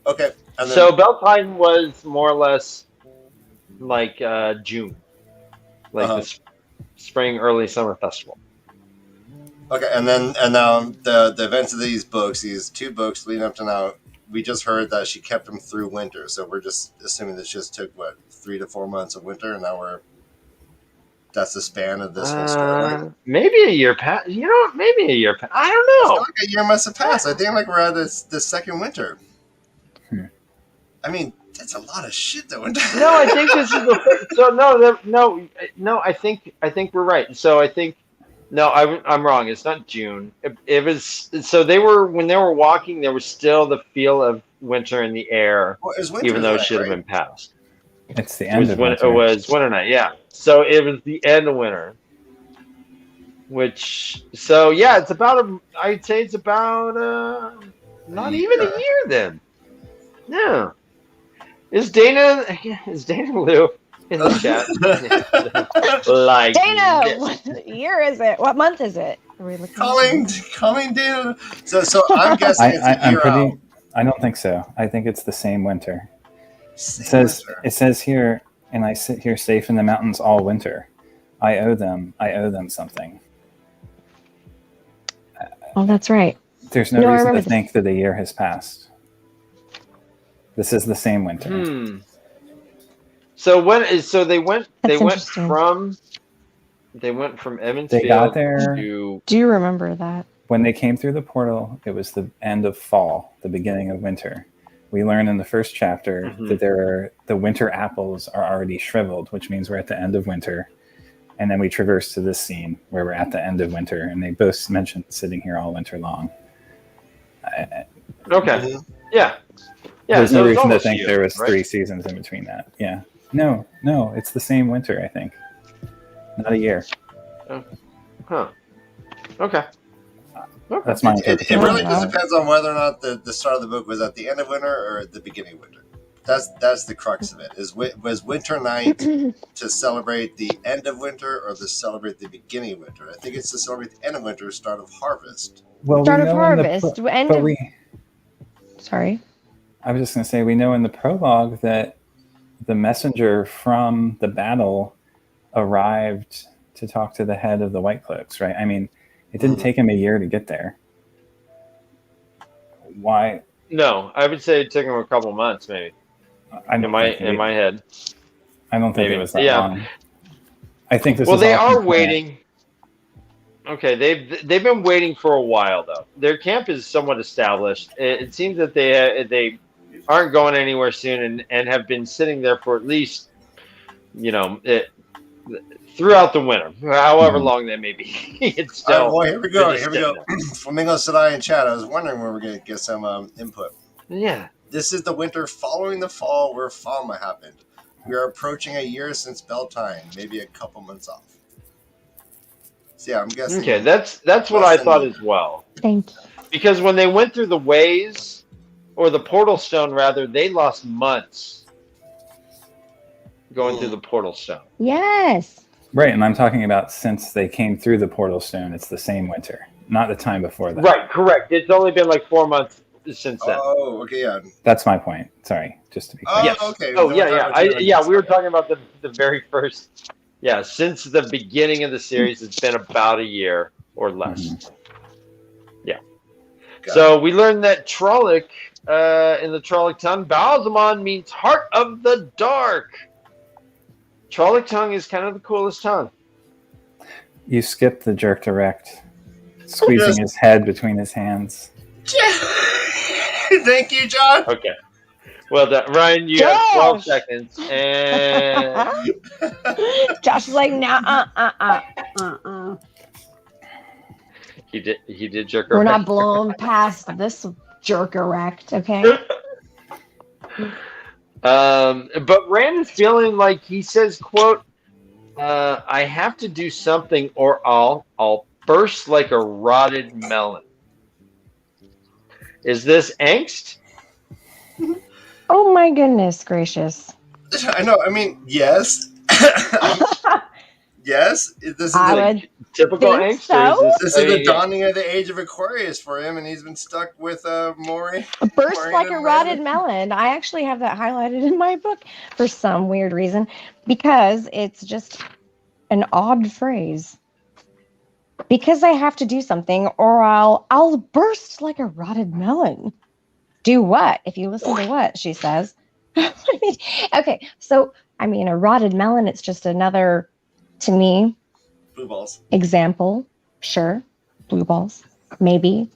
Okay. So Beltane was more or less like June. Like spring, early summer festival. Okay, and now the events of these books, these 2 books leading up to now, we just heard that she kept them through winter. So we're just assuming this just took 3 to 4 months of winter, and now that's the span of this whole storyline. Maybe a year past. You know, maybe a year past. I don't I know. feel like a year must have passed. I think like we're at the second winter. I mean, that's a lot of shit though. No, I think this is the so no. I think we're right. So I think no, I'm wrong. It's not June. It was so when they were walking, there was still the feel of winter in the air, Well, it was winter even though it night, should have right? been past. It's the end of winter. It was winter night, yeah. So it was the end of winter. It's about I'd say it's about not even a year then. No. Is Dana Lou in the chat? Like Dana, this. what year is it? What month is it? Are we looking calling Dana. So I'm guessing it's a year out. I don't think so. I think it's the same winter. Same winter. It says here, and I sit here safe in the mountains all winter. I owe them something. Oh, that's right. There's no reason to think that a year has passed. This is the same winter. So they went from Evansville. They got there. Do you remember that? When they came through the portal, it was the end of fall, the beginning of winter. We learn in the first chapter that the winter apples are already shriveled, which means we're at the end of winter. And then we traverse to this scene where we're at the end of winter, and they both mentioned sitting here all winter long. Okay. Yeah. There's no reason to think there was 3 seasons in between that. Yeah. No, it's the same winter, I think. Not a year. Huh. Okay. That's my interpretation. It really just depends on whether or not the start of the book was at the end of winter or at the beginning of winter. That's the crux of it. Was winter night to celebrate the end of winter or to celebrate the beginning of winter? I think it's to celebrate the end of winter, start of harvest. Well, start of harvest. Sorry. I was just going to say, we know in the prologue that the messenger from the battle arrived to talk to the head of the White Cloaks, right? I mean, it didn't take him a year to get there. Why? No, I would say it took him a couple months, maybe. In my head. I don't think it was that long. I think this. Well, they are waiting. Okay, they've been waiting for a while though. Their camp is somewhat established. It seems that they aren't going anywhere soon, and have been sitting there for at least, throughout the winter, however long that may be. It's still. Boy, here we go. Flamingo Sadai in chat. I was wondering where we're going to get some input. Yeah. This is the winter following the fall where Falma happened. We are approaching a year since Beltane, maybe a couple months off. So yeah, I'm guessing. Okay, that's what I thought as well. Thank you. Because when they went through the ways, or the portal stone rather, they lost months going through the portal stone. Yes. Right, and I'm talking about since they came through the portal stone, it's the same winter, not the time before that. Right, correct. It's only been like 4 months since then. Oh, okay, yeah. That's my point. Sorry, just to be clear. Oh, yes. okay. Oh, yeah. We were talking about the very first. Yeah, since the beginning of the series, it's been about a year or less. Mm-hmm. Yeah. So we learned that Trolloc, in the Trolloc tongue, Balsamon means heart of the dark. Trolloc tongue is kind of the coolest tongue. You skipped the jerk direct, squeezing his head between his hands. Thank you, John. Okay. Well done. Ryan, you have 12 seconds. And Josh is like, nah, He did jerk We're erect. not blown past this jerk erect, okay? But Rand is feeling like he says, quote, I have to do something or I'll burst like a rotted melon. Is this angst? Oh my goodness gracious. I know. I mean, yes. Yes. This is typical angst. So? This is the dawning of the age of Aquarius for him, and he's been stuck with Maury. Burst like a rotted melon. I actually have that highlighted in my book for some weird reason, because it's just an odd phrase. Because I have to do something, or I'll burst like a rotted melon. Do what? If you listen to what she says. Okay, so I mean, a rotted melon. It's just another, to me, Blue balls. example. Sure, blue balls, maybe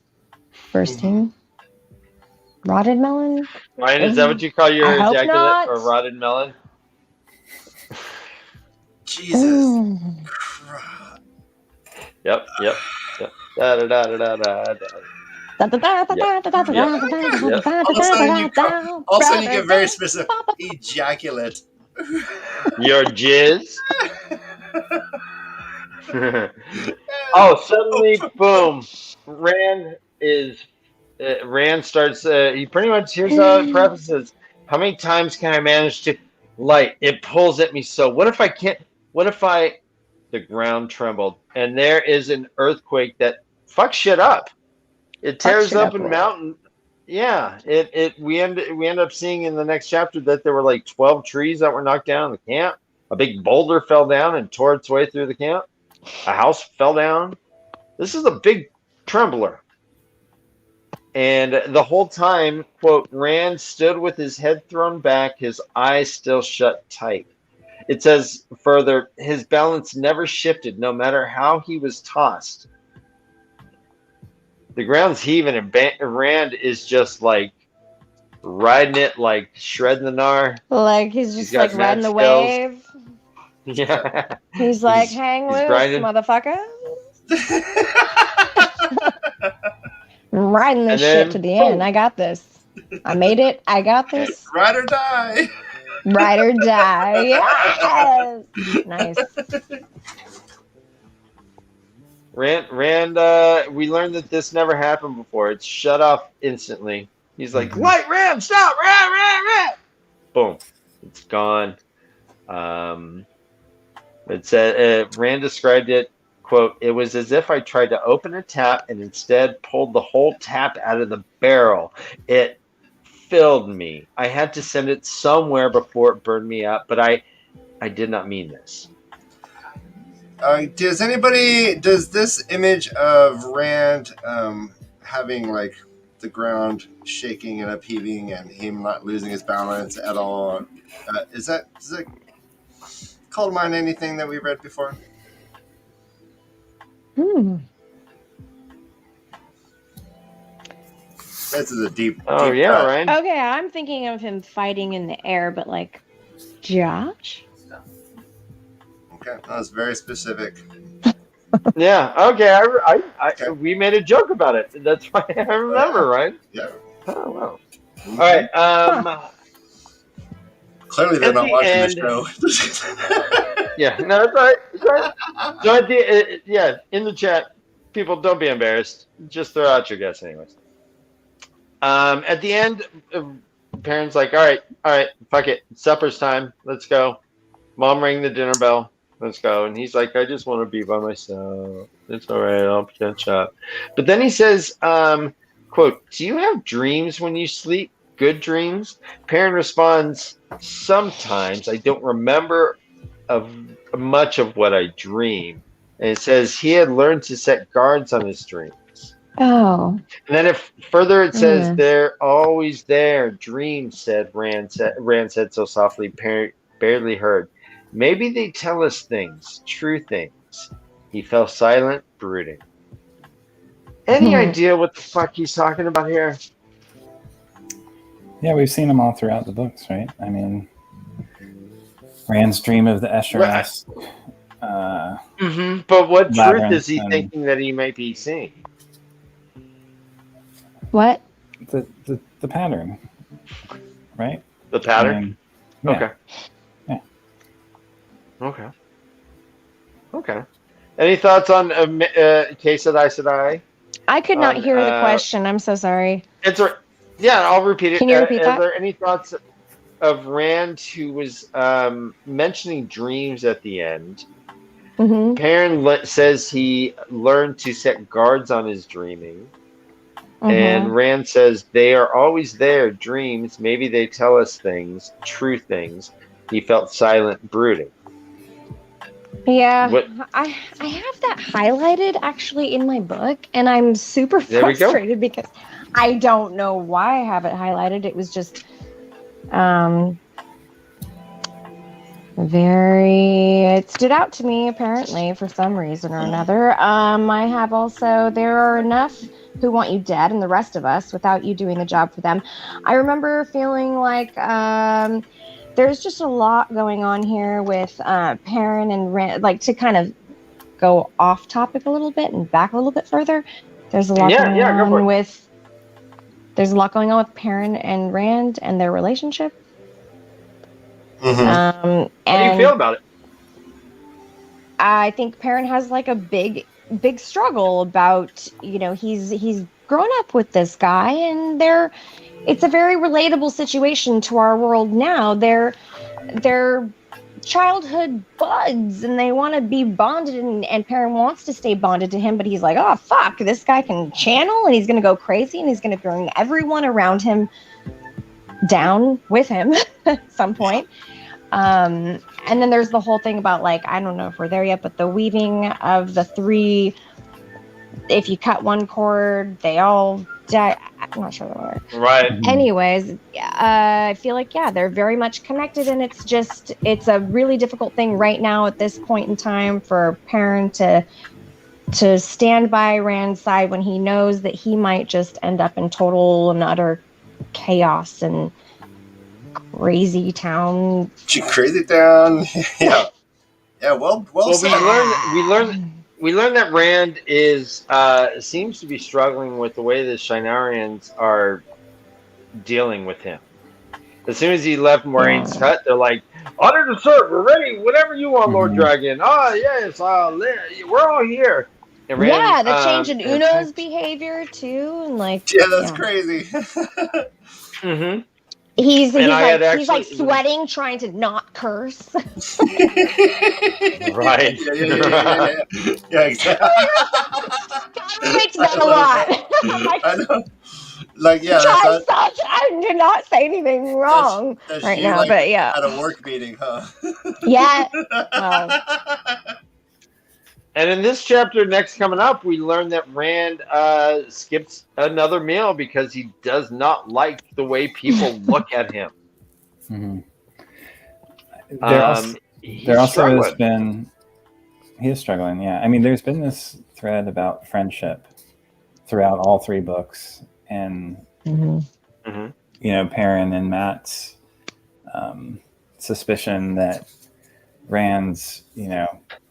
bursting. Rotted melon. Ryan, is that what you call your I hope ejaculate not. or rotted melon? Jesus. Mm. Christ. Yep. Da da da da da da. Da, da, da, da, da, da, da, Yeah. da, da, Yeah. da, All of a sudden, da, all of a sudden you da, get very da, specific. da, da. Ejaculate. Your jizz. Oh, suddenly, boom! Rand starts. He pretty much, here's how it prefaces. How many times can I manage to light? It pulls at me so. What if I can't? What if I? The ground trembled, and there is an earthquake that fucks shit up. It tears shit up up, a right. mountain. Yeah, we end up seeing in the next chapter that there were like 12 trees that were knocked down in the camp. A big boulder fell down and tore its way through the camp. A house fell down. This is a big trembler. And the whole time, quote, Rand stood with his head thrown back, his eyes still shut tight. It says further, his balance never shifted, no matter how he was tossed. The ground's heaving, and Rand is just like riding it, like shredding the gnar. Like he's just got like riding the mad wave. Yeah. He's like, hang he's loose, grinding. motherfucker. I'm riding this And then, shit to the end. I got this. I made it. I got this. Ride or die. Ride or die. Yes. Nice. Rand, we learned that this never happened before. It's shut off instantly. He's like, light Rand, stop, Rand. Boom. It's gone. It said, Rand described it, quote, it was as if I tried to open a tap and instead pulled the whole tap out of the barrel. It filled me. I had to send it somewhere before it burned me up, but I did not mean this. Does this image of Rand having like the ground shaking and upheaving and him not losing his balance at all, does that call to mind anything that we read before? This is a deep. Oh, deep yeah, cut. Ryan. Okay, I'm thinking of him fighting in the air, but like Josh? Okay, that was very specific. Yeah, okay. We made a joke about it. That's why I remember, right? Yeah. Oh, wow. All right. Clearly, they're At not the watching end- the show. Yeah, no, it's all right. It's all right. So at the, in the chat, people, don't be embarrassed. Just throw out your guess anyways. At the end, parents like, all right, fuck it. Supper's time. Let's go. Mom rang the dinner bell. Let's go. And he's like, I just want to be by myself. It's all right. I'll catch up. But then he says, quote, do you have dreams when you sleep? Good dreams? Perrin responds, sometimes I don't remember of much of what I dream. And it says he had learned to set guards on his dreams. Oh. And then if further it says they're always there. Dreams, said Rand said so softly, barely heard. Maybe they tell us things, true things. He fell silent, brooding. Any idea what the fuck he's talking about here? Yeah, we've seen them all throughout the books, right? I mean, Rand's dream of the Escher's. But what truth is he thinking that he might be seeing? What? The pattern, right? The pattern? I mean, yeah. Okay. Yeah. Okay. Any thoughts on Case that I said I? I could not hear the question. I'm so sorry. Yeah, I'll repeat it. Can you repeat that? Are there any thoughts of Rand who was mentioning dreams at the end? Mm-hmm. Perrin says he learned to set guards on his dreaming. And Rand says they are always there, dreams. Maybe they tell us things, true things. He felt silent, brooding. Yeah, What? I have that highlighted actually in my book, and I'm super There we go. frustrated because I don't know why I have it highlighted. It was just it stood out to me apparently for some reason or another. I have also there are enough who want you dead and the rest of us without you doing the job for them. I remember feeling like there's just a lot going on here with Perrin and Rand, like to kind of go off topic a little bit and back a little bit further. There's a lot going Go for on it. with Perrin and Rand and their relationship. Mm-hmm. How do you feel about it? I think Perrin has like a big struggle about, he's grown up with this guy and it's a very relatable situation to our world now. They're childhood buds and they want to be bonded, and Perrin wants to stay bonded to him, but he's like, oh fuck, this guy can channel and he's gonna go crazy and he's gonna bring everyone around him down with him at some point. And then there's the whole thing about, like, I don't know if we're there yet, but the weaving of the three, if you cut one cord, they all die. I'm not sure that works. Right. Anyways, I feel like, yeah, they're very much connected, and it's a really difficult thing right now at this point in time for Perrin to stand by Rand's side when he knows that he might just end up in total and utter chaos and crazy town. Crazy town. Yeah. Yeah, well said. We learned that Rand seems to be struggling with the way the Shinarians are dealing with him. As soon as he left Moiraine's hut, they're like, "Honor to serve, we're ready. Whatever you want, Lord Dragon. Oh yes, we're all here." And Rand, the change in Uno's behavior too, and like, yeah, that's crazy. Mm-hmm. He's like sweating, trying to not curse. Right. Yeah, exactly. I relate to that a lot. I know. Like, yeah, I did not say anything wrong right now, like, but yeah. At a work meeting, huh? Yeah. And in this chapter next coming up, we learn that Rand skips another meal because he does not like the way people look at him. Mm-hmm. There also has been, he is struggling, yeah. I mean, there's been this thread about friendship throughout all three books, and Perrin and Matt's suspicion that Rand's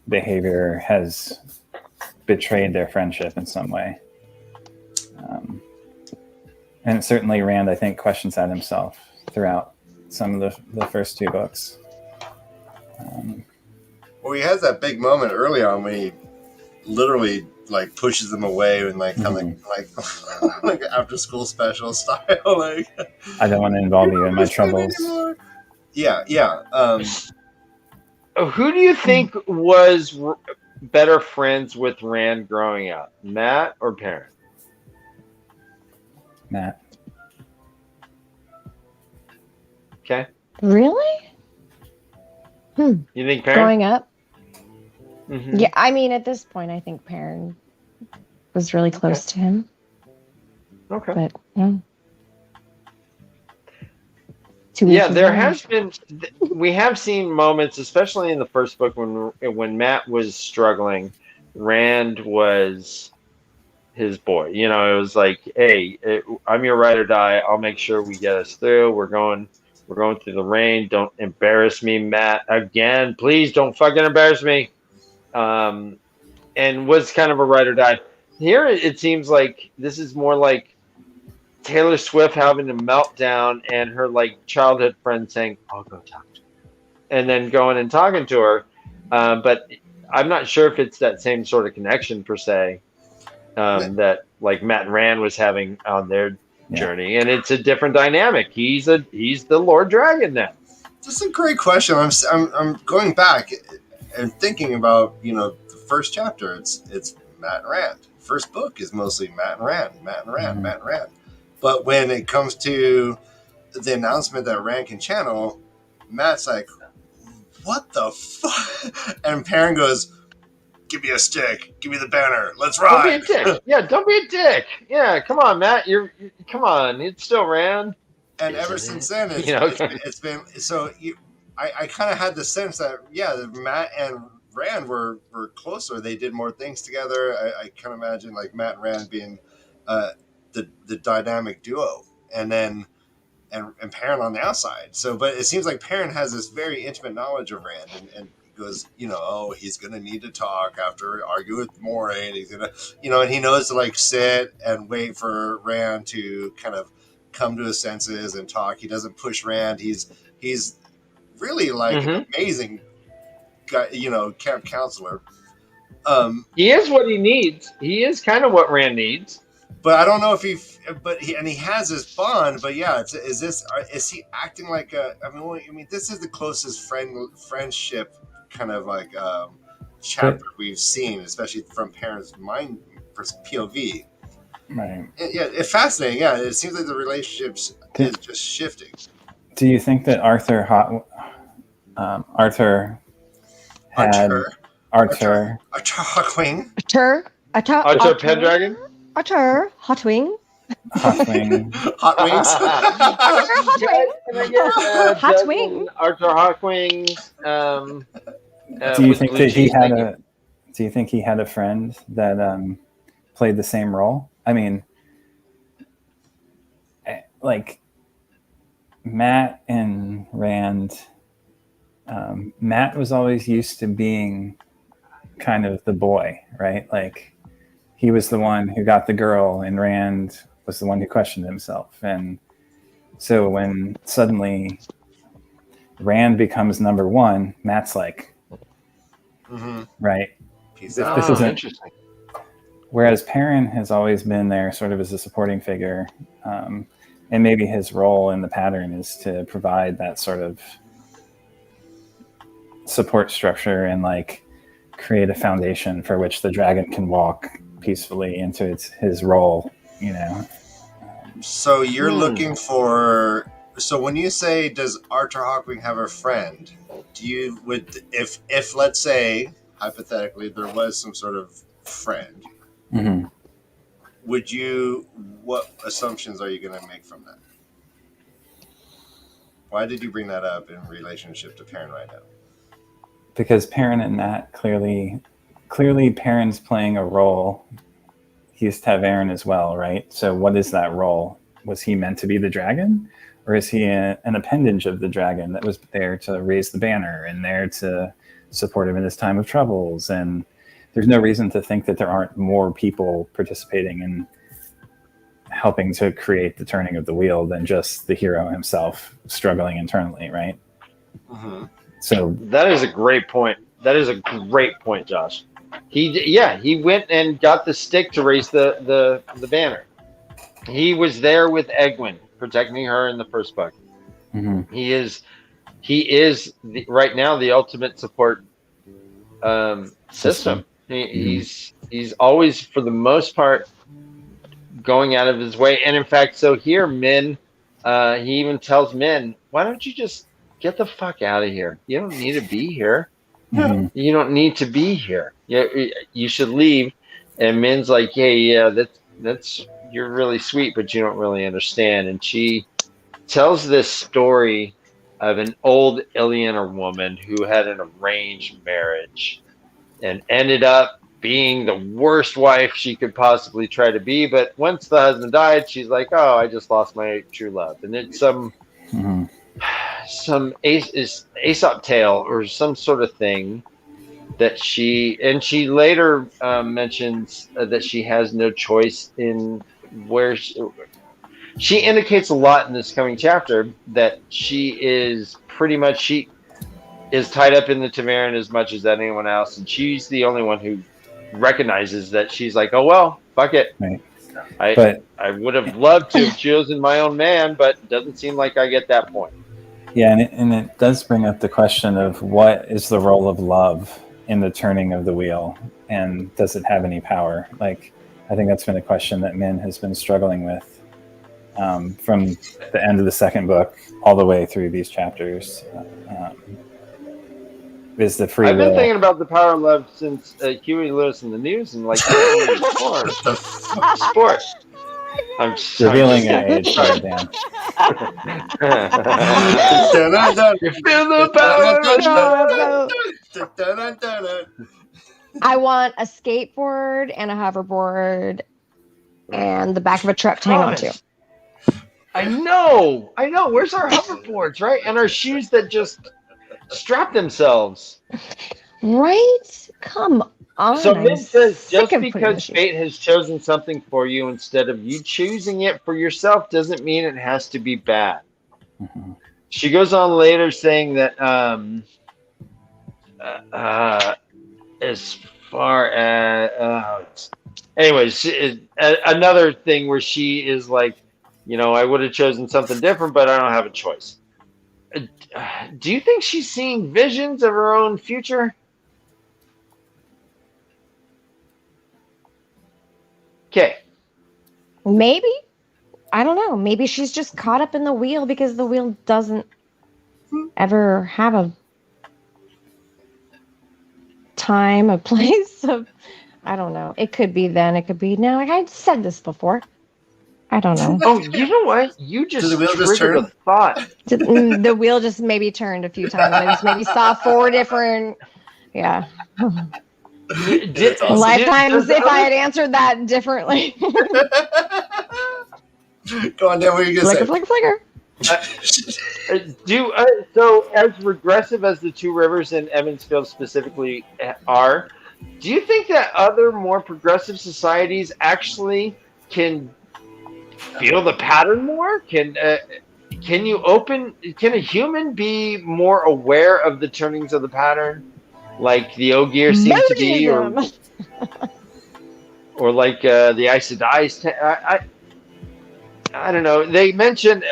behavior has betrayed their friendship in some way, and certainly Rand, I think, questions that himself throughout some of the first two books. Well, he has that big moment early on when he literally like pushes them away and like kind of like after school special style, like, I don't want to involve you in my troubles. Yeah. Who do you think was better friends with Rand growing up, Matt or Perrin? Matt. Okay. Really? You think Perrin? Growing up? Mm-hmm. Yeah, I mean, at this point, I think Perrin was really close to him. Okay. But, yeah. Yeah, there has been. We have seen moments, especially in the first book, when Matt was struggling, Rand was his boy. It was like, "Hey, I'm your ride or die. I'll make sure we get us through. We're going through the rain. Don't embarrass me, Matt. Again, please don't fucking embarrass me." And was kind of a ride or die. Here, it seems like this is more like Taylor Swift having a meltdown and her like childhood friend saying, "I'll go talk to her," and then going and talking to her. But I'm not sure if it's that same sort of connection per se that like Matt and Rand was having on their journey, and it's a different dynamic. He's the Lord Dragon now. That's a great question. I'm going back and thinking about the first chapter. It's Matt and Rand. First book is mostly Matt and Rand. But when it comes to the announcement that Rand can channel, Matt's like, what the fuck? And Perrin goes, give me a stick, give me the banner, let's ride. Don't be a dick. Yeah, don't be a dick. Yeah, come on, Matt. Come on. It's still Rand. And ever Isn't since it? then, You know, it's been so. I kind of had the sense that that Matt and Rand were closer. They did more things together. I kind of imagine like Matt and Rand being the dynamic duo, and then and Perrin on the outside. So, but it seems like Perrin has this very intimate knowledge of Rand, and goes, he's gonna need to talk after argue with Moraine. He's gonna, and he knows to like sit and wait for Rand to kind of come to his senses and talk. He doesn't push Rand. He's really like an amazing guy, camp counselor. He is what he needs. He is kind of what Rand needs. But I don't know if he has this bond. But yeah, is he acting like a? I mean, this is the closest friendship kind of like chapter we've seen, especially from Perrin's mind POV. Right. Yeah, it's fascinating. Yeah, it seems like the relationships is just shifting. Do you think that Arthur Hawkwing. Arthur Pendragon? Arthur Hotwing. Hawkwing. Hot wings. Hotwing. Arthur Hawkwing's. Do you think that he had a? Do you think he had a friend that played the same role? I mean, like Matt and Rand. Matt was always used to being kind of the boy, right? Like he was the one who got the girl, and Rand was the one who questioned himself. And so when suddenly Rand becomes number one, Matt's like, right? This isn't interesting. Whereas Perrin has always been there sort of as a supporting figure. And maybe his role in the pattern is to provide that sort of support structure and like create a foundation for which the dragon can walk peacefully into his role, So you're looking for. So when you say, does Arthur Hawkwing have a friend? If let's say hypothetically there was some sort of friend, what assumptions are you going to make from that? Why did you bring that up in relationship to Perrin right now? Because Perrin and Matt clearly Perrin's playing a role. He's TAVERN as well, right? So what is that role? Was he meant to be the dragon? Or is he an appendage of the dragon that was there to raise the banner and there to support him in his time of troubles? And there's no reason to think that there aren't more people participating in helping to create the turning of the wheel than just the hero himself struggling internally, right? So that is a great point. Josh. He went and got the stick to raise the banner. He was there with Egwene, protecting her in the first book. He is right now the ultimate support system. He's always, for the most part, going out of his way. And in fact, so here, Min, he even tells Min, why don't you just get the fuck out of here? You don't need to be here. You don't need to be here. You should leave. And Min's like, hey, that's you're really sweet, but you don't really understand. And she tells this story of an old Illianer woman who had an arranged marriage and ended up being the worst wife she could possibly try to be. But once the husband died, she's like, oh, I just lost my true love. And it's some Aesop tale or some sort of thing that she later mentions that she has no choice in where she indicates a lot in this coming chapter that she is tied up in the TAVERN as much as anyone else, and she's the only one who recognizes that. She's like, oh well, fuck it. Right. I would have loved to have chosen my own man, but it doesn't seem like I get that point. Yeah, and it does bring up the question of what is the role of love in the turning of the wheel, and does it have any power? Like, I think that's been a question that Min has been struggling with from the end of the second book all the way through these chapters. is the free I've been will. thinking about the power of love since Huey Lewis in the News and like porn. Sport. I'm sorry. Revealing your age there, Dan. You feel the power of love. I want a skateboard and a hoverboard and the back of a truck to hang on to. I know. Where's our hoverboards, right? And our shoes that just strap themselves. Right? Come on. So Min says, just sick of because putting fate has chosen something for you instead of you choosing it for yourself doesn't mean it has to be bad. Mhm. She goes on later saying that as far as anyways, another thing where she is like, I would have chosen something different, but I don't have a choice. Do you think she's seeing visions of her own future? Okay. Maybe. I don't know. Maybe she's just caught up in the wheel because the wheel doesn't ever have a time, a place of, I don't know. It could be then, it could be now. Like I said this before. I don't know. Oh, you know what? You just the wheel just triggered a turn? thought. The wheel just maybe turned a few times. I just maybe saw 4 different, yeah. Did, awesome. Lifetimes if I had answered that differently. Go on, Dan. What are you gonna Flicker, flicker, say? So as regressive as the two rivers in Evansville specifically are, do you think that other more progressive societies actually can feel the pattern more? Can a human be more aware of the turnings of the pattern, like the Ogier seem to be, or like the Aes Sedai? I don't know. They mentioned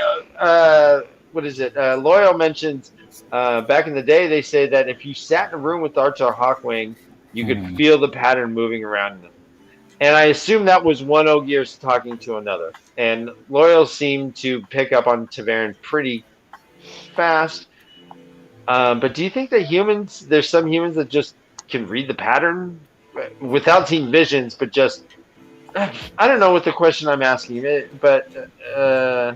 what is it? Loyal mentions back in the day. They say that if you sat in a room with Archer Hawkwing, you could feel the pattern moving around them. And I assume that was one Ogier talking to another. And Loyal seemed to pick up on TAVERN pretty fast. But do you think that there's some humans that just can read the pattern without seeing visions, but just, I don't know what the question I'm asking, but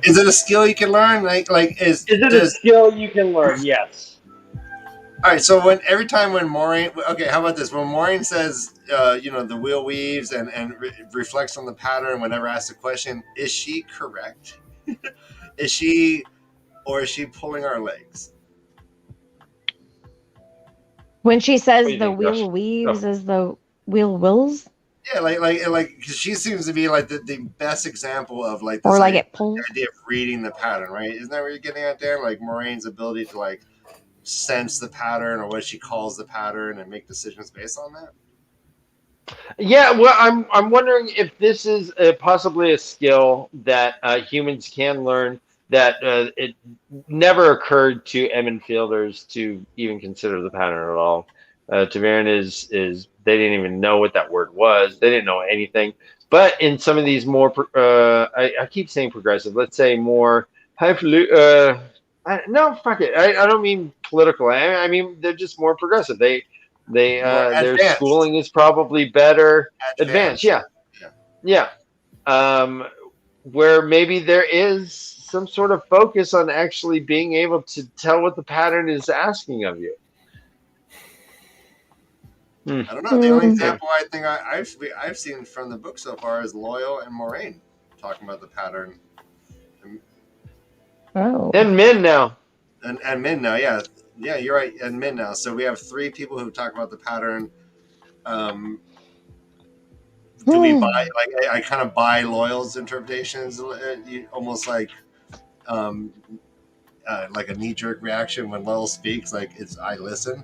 is it a skill you can learn? Is it a skill you can learn? Yes. All right. So every time when Maureen, okay, how about this? When Maureen says, the wheel weaves and reflects on the pattern whenever asked a question, is she correct? Is she pulling our legs? When she says the wheel weaves as the wheel wills? Yeah, like, because she seems to be like the best example of like this or like it pulls. idea of reading the pattern, right? Isn't that what you're getting at there? Like Maureen's ability to like sense the pattern or what she calls the pattern and make decisions based on that. Yeah, well, I'm wondering if this is possibly a skill that humans can learn that it never occurred to Eminfielders to even consider the pattern at all. TAVERN is they didn't even know what that word was. They didn't know anything. But in some of these more, I keep saying progressive. Let's say more highfalutin. No, fuck it. I don't mean political. I mean they're just more progressive. Their schooling is probably better. Advanced. Yeah. Where maybe there is some sort of focus on actually being able to tell what the pattern is asking of you. I don't know. The only example I think I've seen from the book so far is Loyal and Moraine talking about the pattern. And Min now. And Min now, yeah. Yeah, you're right. And Min now. So we have 3 people who talk about the pattern. Do we buy, like, I kind of buy Loyal's interpretations, almost like a knee-jerk reaction when Loyal speaks, like I listen.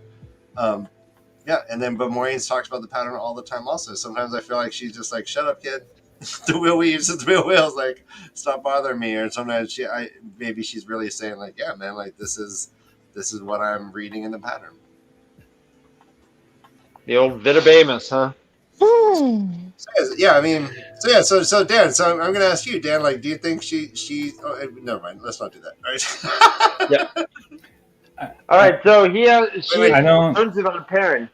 Yeah, and then, but Maureen's talks about the pattern all the time also. Sometimes I feel like she's just like, shut up, kid. The wheel weaves, the wheel wheels, like, stop bothering me. Or sometimes maybe she's really saying like, yeah, man, like this is what I'm reading in the pattern. The old Vitabamus, huh? So, yeah, I mean, so Dan, so I'm going to ask you, Dan, like, do you think she? Oh, never mind. Let's not do that. Right? Yeah. All right, so she wait. I don't. turns it on Perrin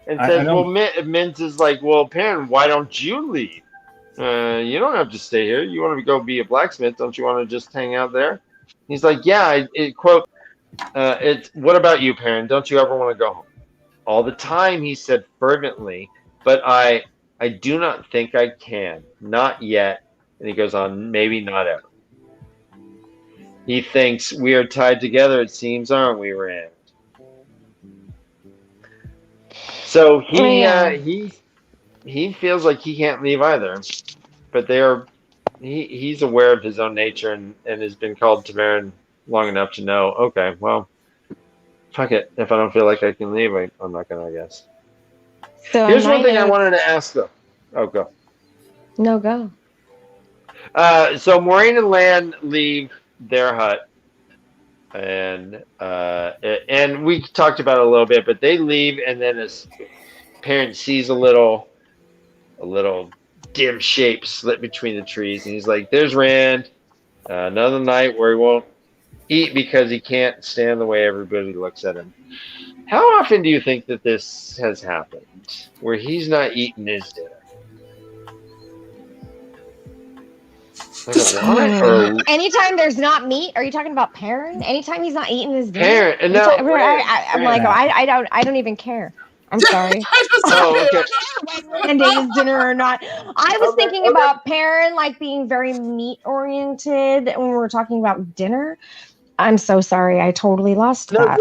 and I says, don't. "Well, Minz is like, well, Perrin, why don't you leave? You don't have to stay here. You want to go be a blacksmith? Don't you want to just hang out there?" He's like, "Yeah." Quote, "It's what about you, Perrin? Don't you ever want to go home?" All the time, he said fervently, "But I do not think I can. Not yet." And he goes on, "Maybe not ever." He thinks we are tied together. It seems, aren't we, Rand? So Yeah. he feels like he can't leave either, but he's aware of his own nature and has been called to Marin long enough to know. Okay, well, fuck it. If I don't feel like I can leave, I'm not gonna. I guess. So Here's my one thing I notes. wanted to ask though. Oh, go. No, go. So Maureen and Lan leave their hut, and we talked about it a little bit, but they leave, and then his parent sees a little dim shape slip between the trees, and he's like, "There's Rand. Another night where he won't eat because he can't stand the way everybody looks at him." How often do you think that this has happened, where he's not eating his dinner? Like a lot, or Anytime there's not meat, are you talking about Perrin? Anytime he's not eating his dinner? parent? And I'm no, I'm like, I don't even care. I'm sorry. Oh, okay. Whether his dinner or not. I was thinking about Perrin like being very meat oriented when we were talking about dinner. I'm so sorry. I totally lost No, that.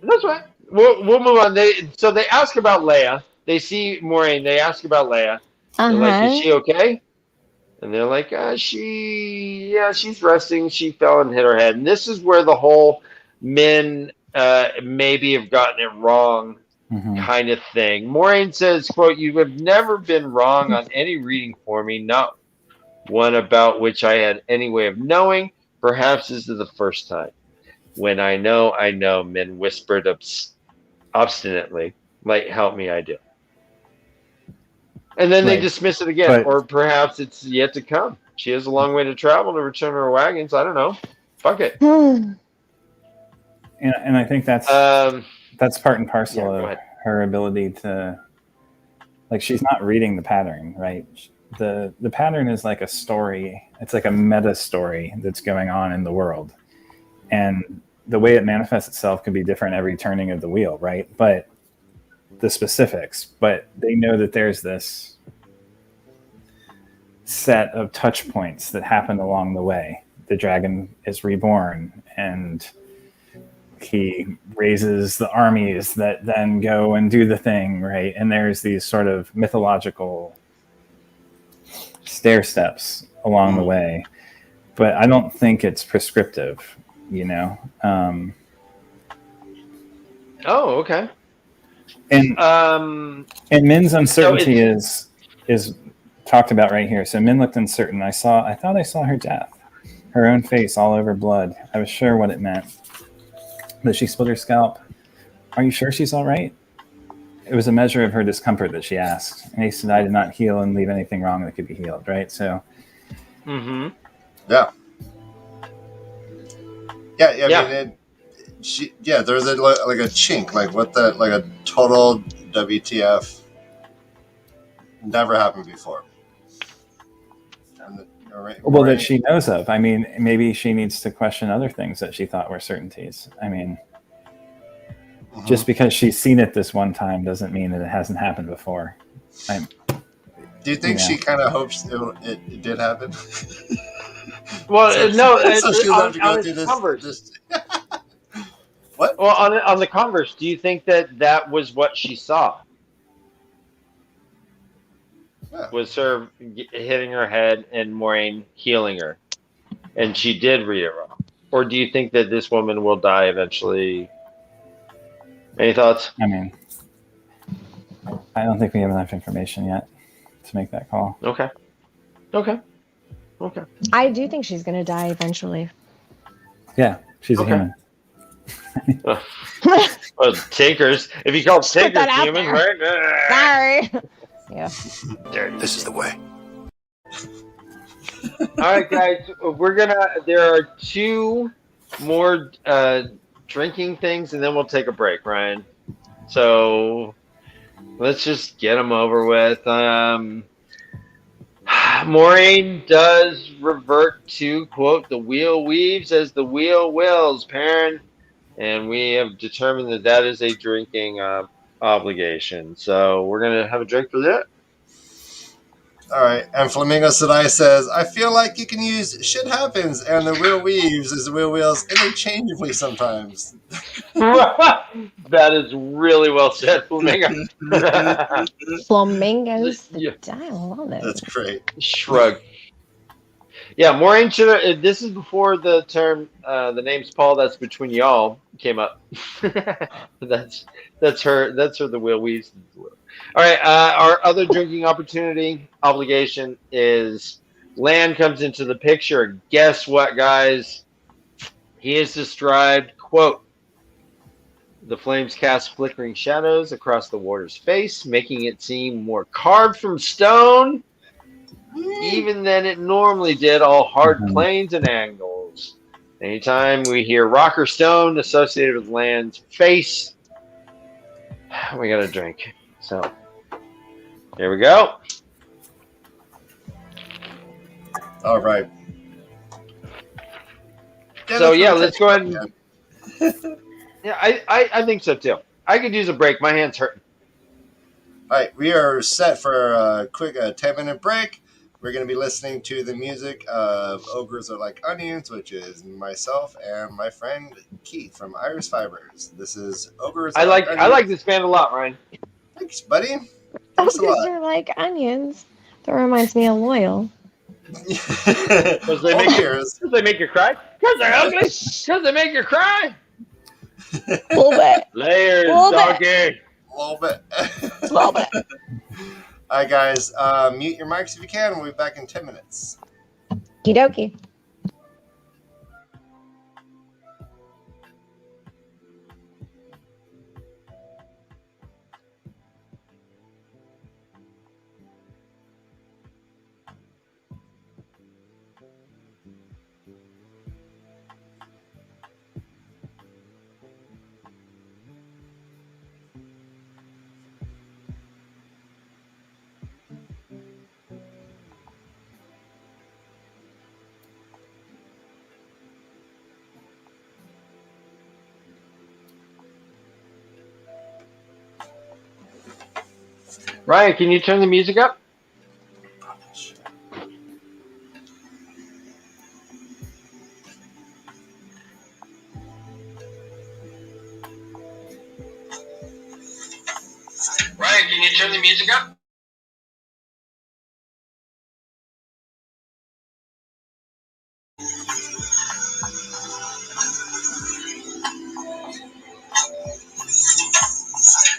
that's right. We'll move on. They ask about Leia. They see Maureen. They ask about Leia. They're like, "Is she okay?" And they're like, she's resting. She fell and hit her head." And this is where the whole men maybe have gotten it wrong kind of thing. Maureen says, quote, "You have never been wrong on any reading for me, not one about which I had any way of knowing. Perhaps this is the first time. When I know, men whispered obstinately, like, help me, I do." And then they dismiss it again. Or perhaps it's yet to come. She has a long way to travel to return her wagons. I don't know. Fuck it. And I think that's part and parcel of her ability to, like, she's not reading the pattern, right? The pattern is like a story. It's like a meta story that's going on in the world. And the way it manifests itself can be different every turning of the wheel, right? But the specifics, but they know that there's this set of touch points that happen along the way. The dragon is reborn, and he raises the armies that then go and do the thing, right? And there's these sort of mythological stair steps along the way, but I don't think it's prescriptive, you know? Oh, okay. And Min's uncertainty is talked about right here. So Min looked uncertain. I thought I saw her death, her own face all over blood. I was sure what it meant. That she split her scalp. Are you sure she's all right? It was a measure of her discomfort that she asked. And he said, I did not heal and leave anything wrong that could be healed, right? So. Mm-hmm. Yeah. Yeah. I mean, there's like a chink, like a total WTF. Never happened before. Well, that she knows of. I mean, maybe she needs to question other things that she thought were certainties. I mean, just because she's seen it this one time doesn't mean that it hasn't happened before. Do you think she kind of hopes it did happen? Well, no. So she'll have to go through this. What? Well, on the converse, do you think that was what she saw? Yeah. Was her hitting her head and Maureen healing her, and she did read it wrong? Or do you think that this woman will die eventually? Any thoughts? I mean, I don't think we have enough information yet to make that call. Okay. I do think she's going to die eventually. Yeah, she's a human. Well, Tinkers. If you call Tinkers human, right? Sorry. Yeah. This is the way. All right, guys. There are two more drinking things, and then we'll take a break, Ryan. So let's just get them over with. Maureen does revert to, quote, the wheel weaves as the wheel wills, Perrin. And we have determined that that is a drinking obligation. So we're going to have a drink for that. All right. And Flamingo Sedai says, I feel like you can use shit happens and the wheel weaves as the wheel wheels interchangeably sometimes. That is really well said, Flamingo. Flamingos. Yeah. I love it. That's great. Shrug. Yeah, Maureen should. This is before the term, the name's Paul. That's between y'all came up. that's her. That's her. The wheel weaves. All right. Our other drinking obligation is Land comes into the picture. Guess what, guys? He is described, quote, the flames cast flickering shadows across the water's face, making it seem more carved from stone even than it normally did, all hard planes and angles. Anytime we hear rock or stone associated with Land's face, we got a drink. So, here we go. All right. So, yeah, let's go ahead and... Yeah, I think so, too. I could use a break. My hand's hurting. All right. We are set for a quick 10-minute break. We're going to be listening to the music of Ogres Are Like Onions, which is myself and my friend Keith from Iris Fibers. This is Ogres Are Like Onions. I like this band a lot, Ryan. Thanks, buddy. Thanks a Ogres lot. are like onions. That reminds me of Loyal. Because they make you cry? Because they're ugly? Because they make you cry? A little bit. Layers, donkey. A little bit. A little bit. All right, guys. Mute your mics if you can. We'll be back in 10 minutes. Okie dokie. Ryan, can you turn the music up? Ryan, can you turn the music up?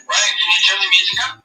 Ryan, can you turn the music up?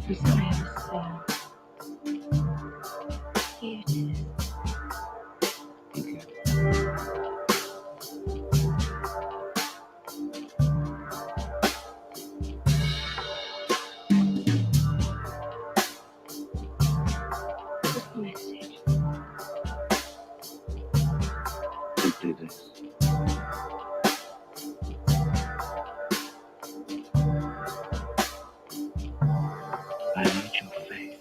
Here's what I have to say. Here it is. Okay. What's the message? Simply this. I need your faith.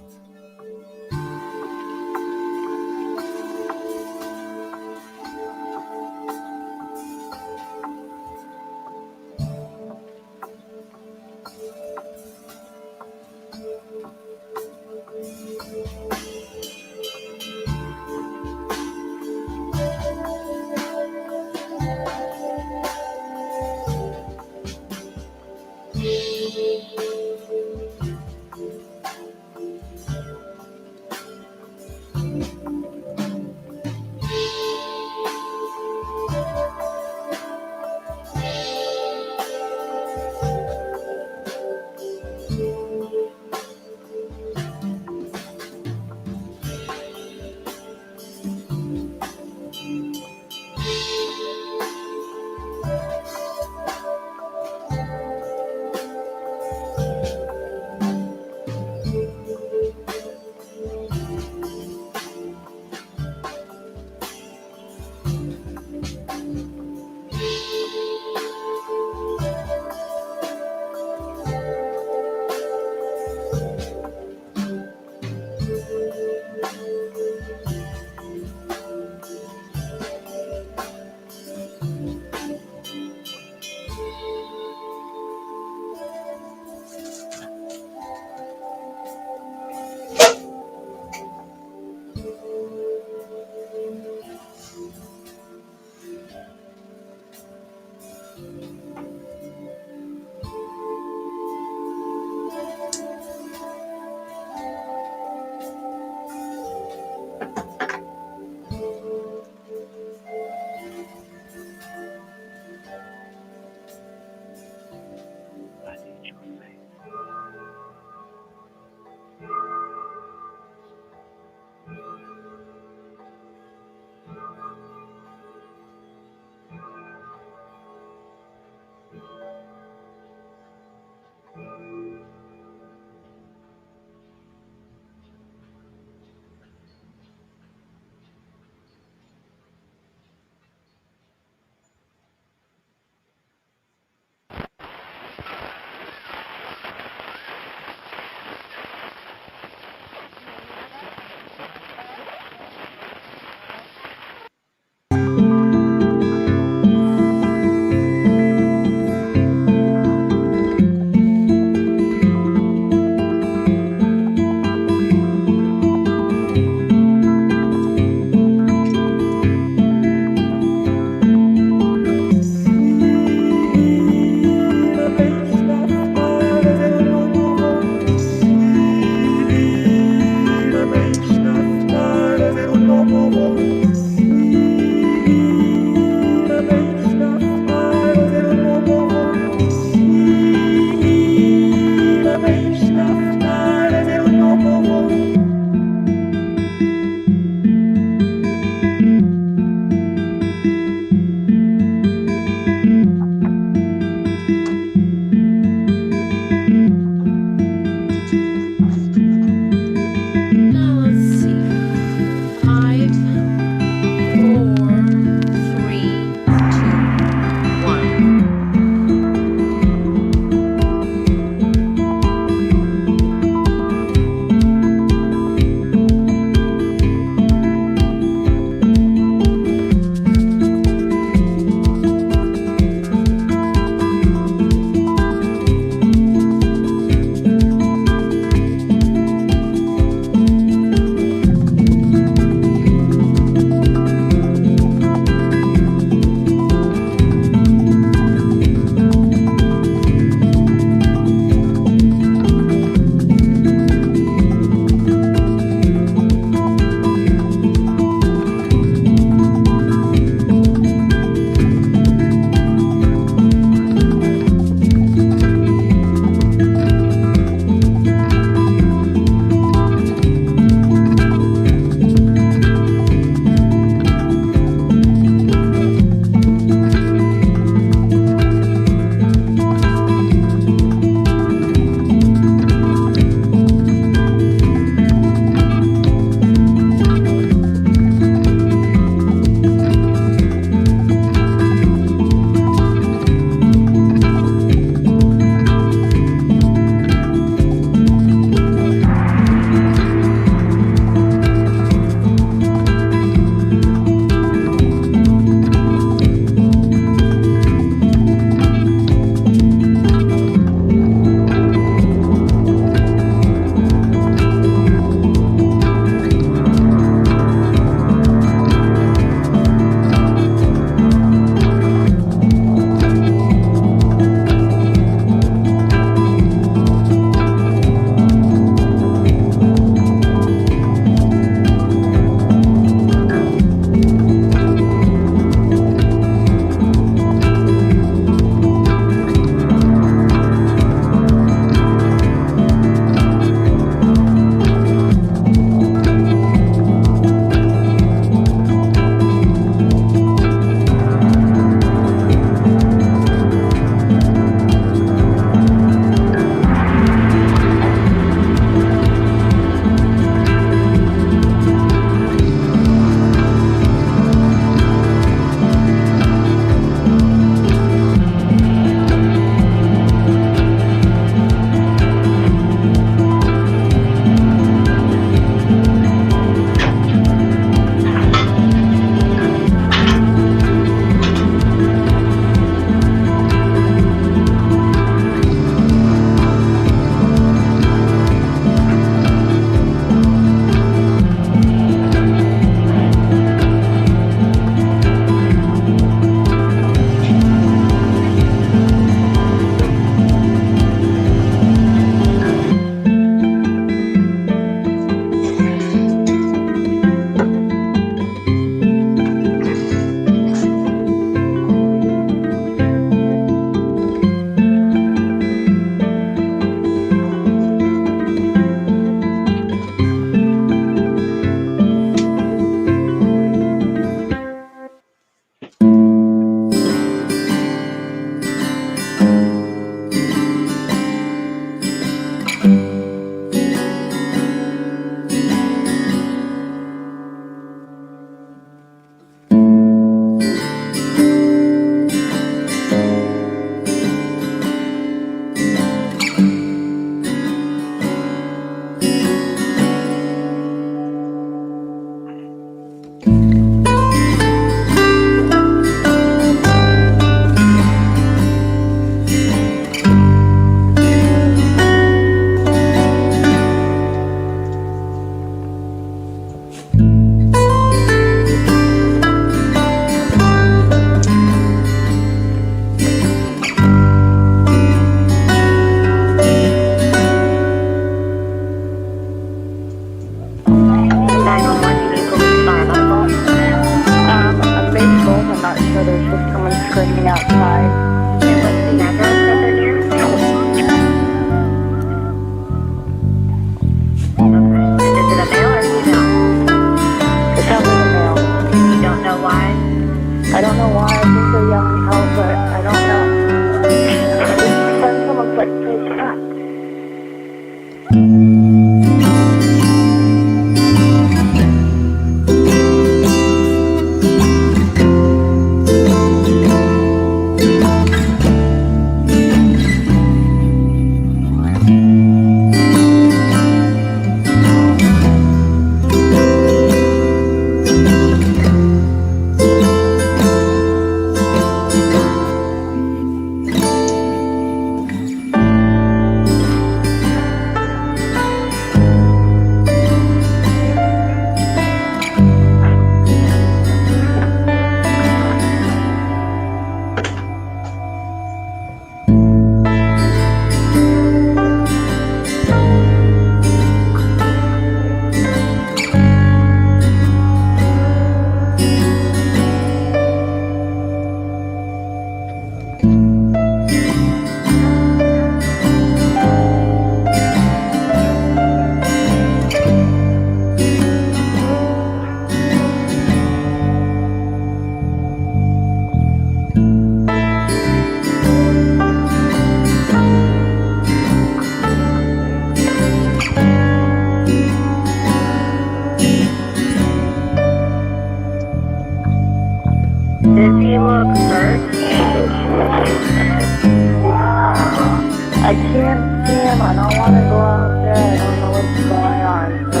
I can't see him. I don't want to go out there. I don't know what's going on. So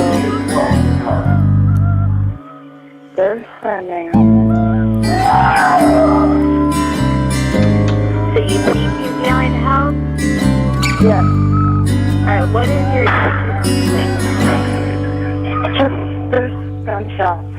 they're sending. So you think he's yelling help? Yes. Alright, what is your There's gunshots.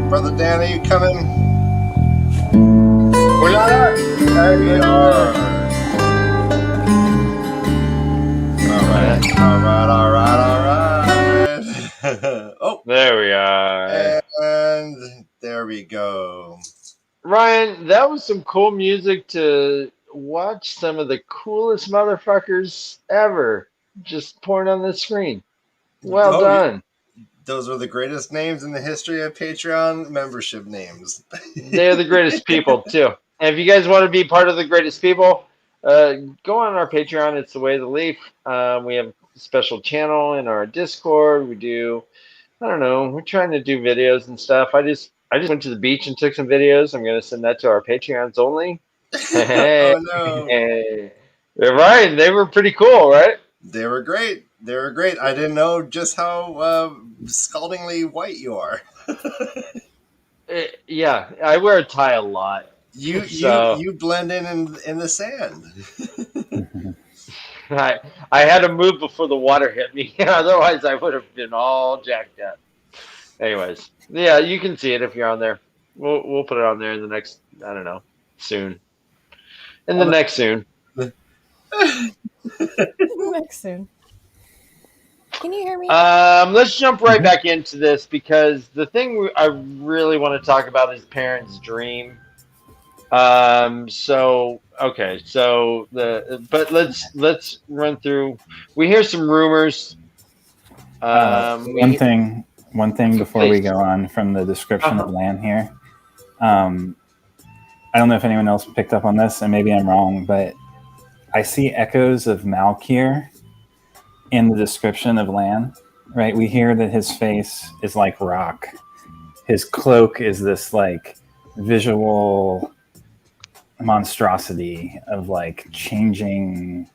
Brother Dan, are you coming? We're not up. We are. All right. Oh, there we are. And there we go. Ryan, that was some cool music to watch some of the coolest motherfuckers ever just pouring on the screen. Well done. Those are the greatest names in the history of Patreon membership names. They're the greatest people, too. And if you guys want to be part of the greatest people, go on our Patreon. It's The Way of the Leaf. We have a special channel in our Discord. We do, I don't know, we're trying to do videos and stuff. I just went to the beach and took some videos. I'm going to send that to our Patreons only. Hey, oh, no. Hey. Ryan, they were pretty cool, right? They were great. I didn't know just how scaldingly white you are. Yeah, I wear a tie a lot. You blend in the sand. I had to move before the water hit me. Otherwise, I would have been all jacked up. Anyways, yeah, you can see it if you're on there. We'll put it on there in the next, I don't know, soon. Next soon. Next soon. Can you hear me? Let's jump right back into this because the thing I really want to talk about is Parents' Dream. But let's run through. We hear some rumors. One thing before we go on from the description of Lan here. I don't know if anyone else picked up on this, and maybe I'm wrong, but I see echoes of Malkier in the description of Lan, right? We hear that his face is like rock. His cloak is this like visual monstrosity of like changing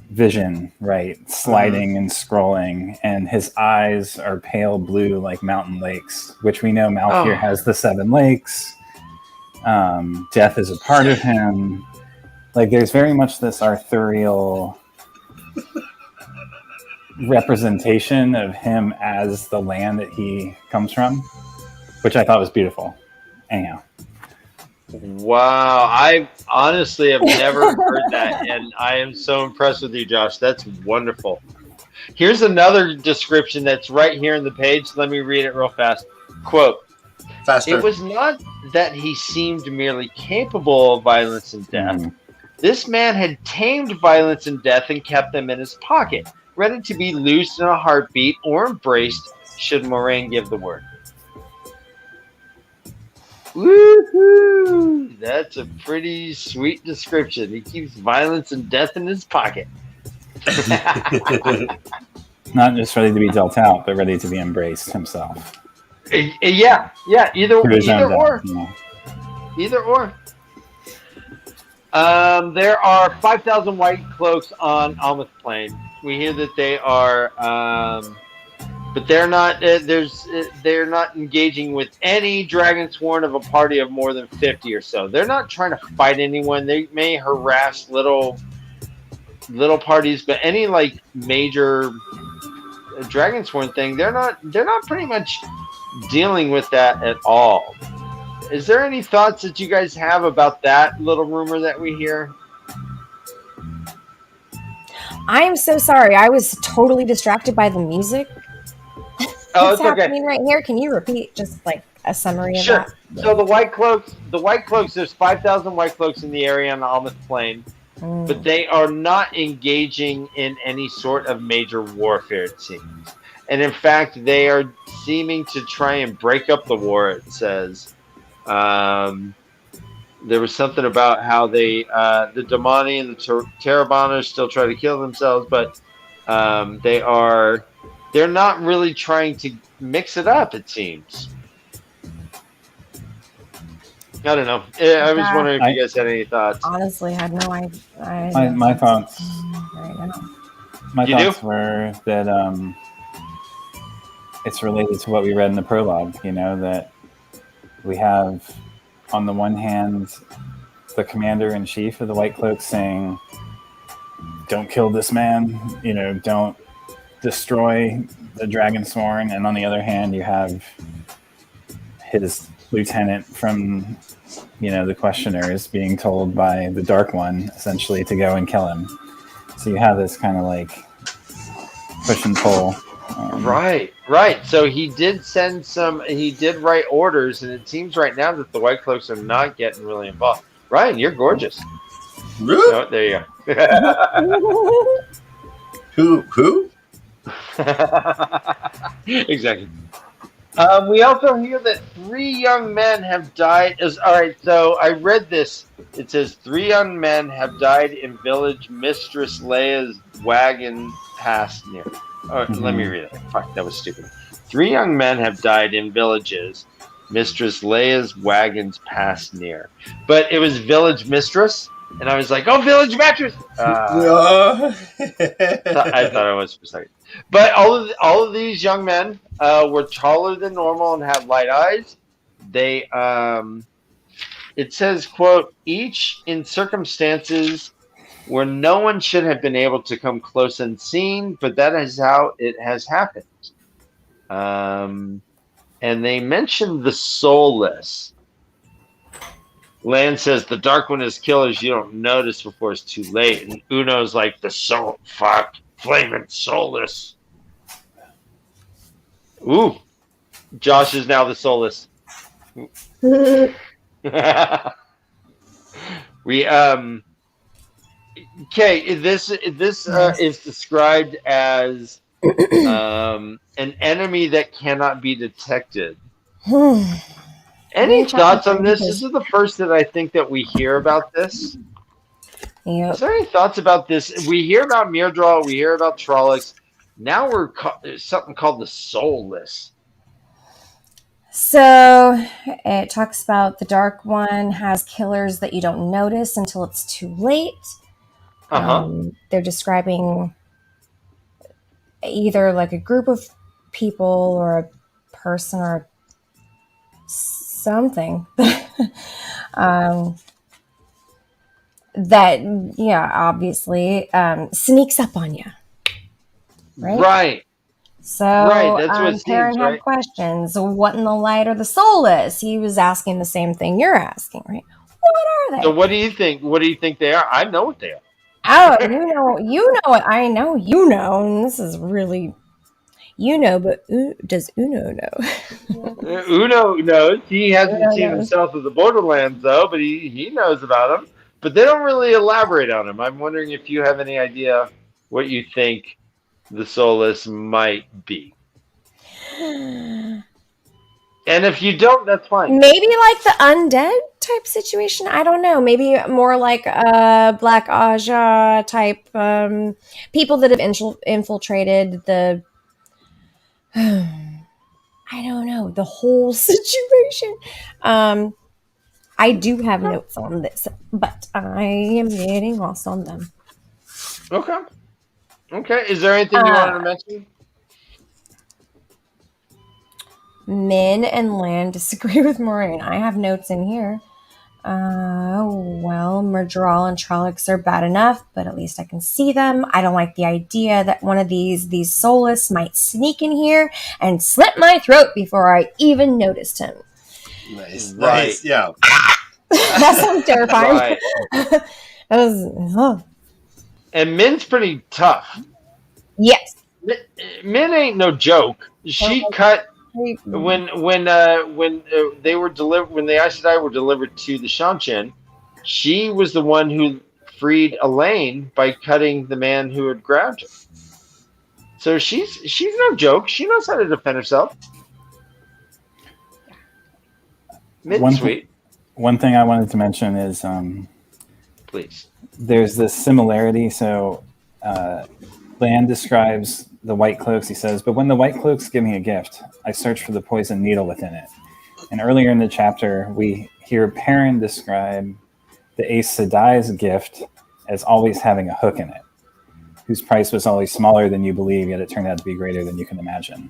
vision, right? Sliding and scrolling. And his eyes are pale blue like mountain lakes, which we know Malkier has the 7 lakes. Death is a part of him. Like there's very much this arthurial representation of him as the land that he comes from, which I thought was beautiful. Anyhow. Wow, I honestly have never heard that, and I am so impressed with you, Josh. That's wonderful. Here's another description that's right here in the page. Let me read it real fast. Quote, Faster. It was not that he seemed merely capable of violence and death. This man had tamed violence and death and kept them in his pocket, ready to be loosed in a heartbeat or embraced should Moraine give the word. Woohoo! That's a pretty sweet description. He keeps violence and death in his pocket. Not just ready to be dealt out, but ready to be embraced himself. Yeah. Either or. Either or. There are 5,000 white cloaks on Almouth Plain. We hear that they are, but they're not. They're not engaging with any Dragonsworn of a party of more than 50 or so. They're not trying to fight anyone. They may harass little parties, but any like major Dragonsworn thing, they're not pretty much dealing with that at all. Is there any thoughts that you guys have about that little rumor that we hear? I am so sorry. I was totally distracted by the music. Oh, What's it's okay. happening right here? Can you repeat just like a summary of Sure. that? So the White Cloaks, there's 5,000 White Cloaks in the area on the Almouth Plain, but they are not engaging in any sort of major warfare, it seems. And in fact, they are seeming to try and break up the war, it says. There was something about how the Damani and the Terrabaners still try to kill themselves, but they're not really trying to mix it up, it seems. I don't know. I was wondering if you guys had any thoughts. Honestly, had no idea. My thoughts. Right now. My thoughts were that it's related to what we read in the prologue. You know, that we have on the one hand the commander-in-chief of the White Cloaks saying, "Don't kill this man. You know, don't destroy the Dragonsworn," and on the other hand, you have his lieutenant from, you know, the questioners being told by the Dark One essentially to go and kill him. So you have this kind of like push and pull. Right. So he did write orders, and it seems right now that the White Cloaks are not getting really involved. Ryan, you're gorgeous. Really? No, there you go. Who? Exactly. We also hear that 3 young men have died. All right, so I read this. It says 3 young men have died in village Mistress Leia's wagon passed near. Let me read it. Fuck, that was stupid. 3 young men have died in villages Mistress Leia's wagons passed near. But it was village mistress, and I was like, oh, village mattress! I thought I was for a second. But all of these young men were taller than normal and had light eyes. They, it says, quote, each in circumstances where no one should have been able to come close unseen, but that is how it has happened. And they mentioned the soulless. Lan says the Dark One is killers you don't notice before it's too late. And Uno's like, the soul, fuck, flaming soulless. Ooh. Josh is now the soulless. Okay, this is described as an enemy that cannot be detected. Any thoughts on this? This is the first that I think that we hear about this. Yep. Is there any thoughts about this? We hear about Myrddraal, we hear about Trollocs. Now there's something called the Soulless. So it talks about the Dark One has killers that you don't notice until it's too late. They're describing either like a group of people or a person or something that, yeah, obviously sneaks up on you. Right. So that's what it Perrin seems, had right? questions. What in the light are the soulless? He was asking the same thing you're asking, right? What are they? So what do you think? What do you think they are? I know what they are. Oh, you know what I know, and this is really, but does Uno know? Uno knows. He hasn't seen himself as the Borderlands, though, but he knows about them. But they don't really elaborate on them. I'm wondering if you have any idea what you think the Soulless might be. And if you don't, that's fine. Maybe like the undead type situation. I don't know. Maybe more like Black Aja type people that have infiltrated the. I don't know, the whole situation. I do have notes on this, but I am getting lost on them. Okay. Is there anything you wanted to mention? Min and Lan disagree with Moraine. I have notes in here. Well, Myrddraal and Trollocs are bad enough, but at least I can see them. I don't like the idea that one of these soulless might sneak in here and slit my throat before I even noticed him. Nice. Yeah. That sounds terrifying. Right. And Min's pretty tough. Yes. Min ain't no joke. She cut when they were delivered when the Aes Sedai were delivered to the Shanshin. She was the one who freed Elaine by cutting the man who had grabbed her. So she's no joke. She knows how to defend herself. One thing I wanted to mention is please. There's this similarity. So Lan describes the white cloaks. He says, "But when the white cloaks give me a gift, I search for the poison needle within it." And earlier in the chapter, we hear Perrin describe the Aes Sedai's gift as always having a hook in it, whose price was always smaller than you believe, yet it turned out to be greater than you can imagine.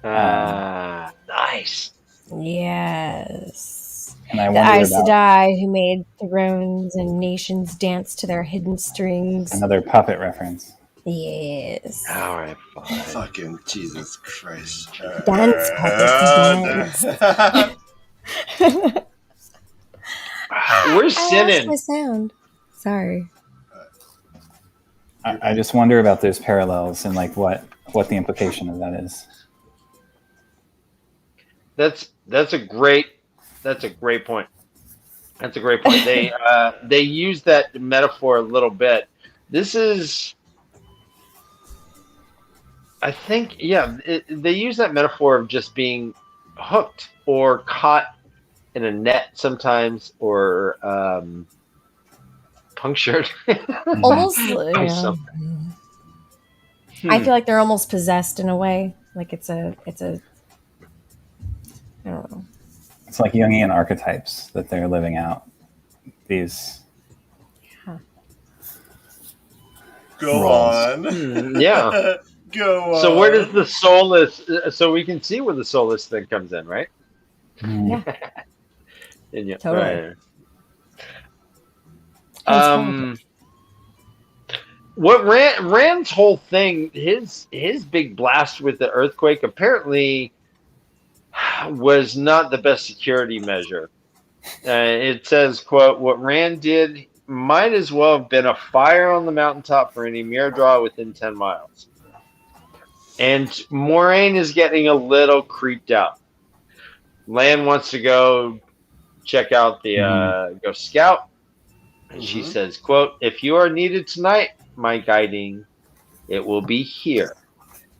Nice. Yes. And I the Aes Sedai who made thrones and nations dance to their hidden strings. Another puppet reference. Yes. All right, fine. Fucking Jesus Christ. Dance, puppets, dance. We're sinning. My sound. Sorry. I just wonder about those parallels and like what the implication of that is. That's a great point. That's a great point. They use that metaphor a little bit. This is, I think, they use that metaphor of just being hooked or caught in a net sometimes, or punctured. Almost, I feel like they're almost possessed in a way. Like it's a I don't know. It's like Jungian archetypes that they're living out. These. Go roles. on. Yeah. Go on. So where does the soulless? So we can see where the soulless thing comes in, right? Yeah. Totally. Right. What Rand's whole thing, his big blast with the earthquake apparently was not the best security measure. It says, quote, "What Rand did might as well have been a fire on the mountaintop for any mere draw within 10 miles. And Moraine is getting a little creeped out. Lan wants to go check out the go scout. And she says, quote, "If you are needed tonight, my guiding, it will be here.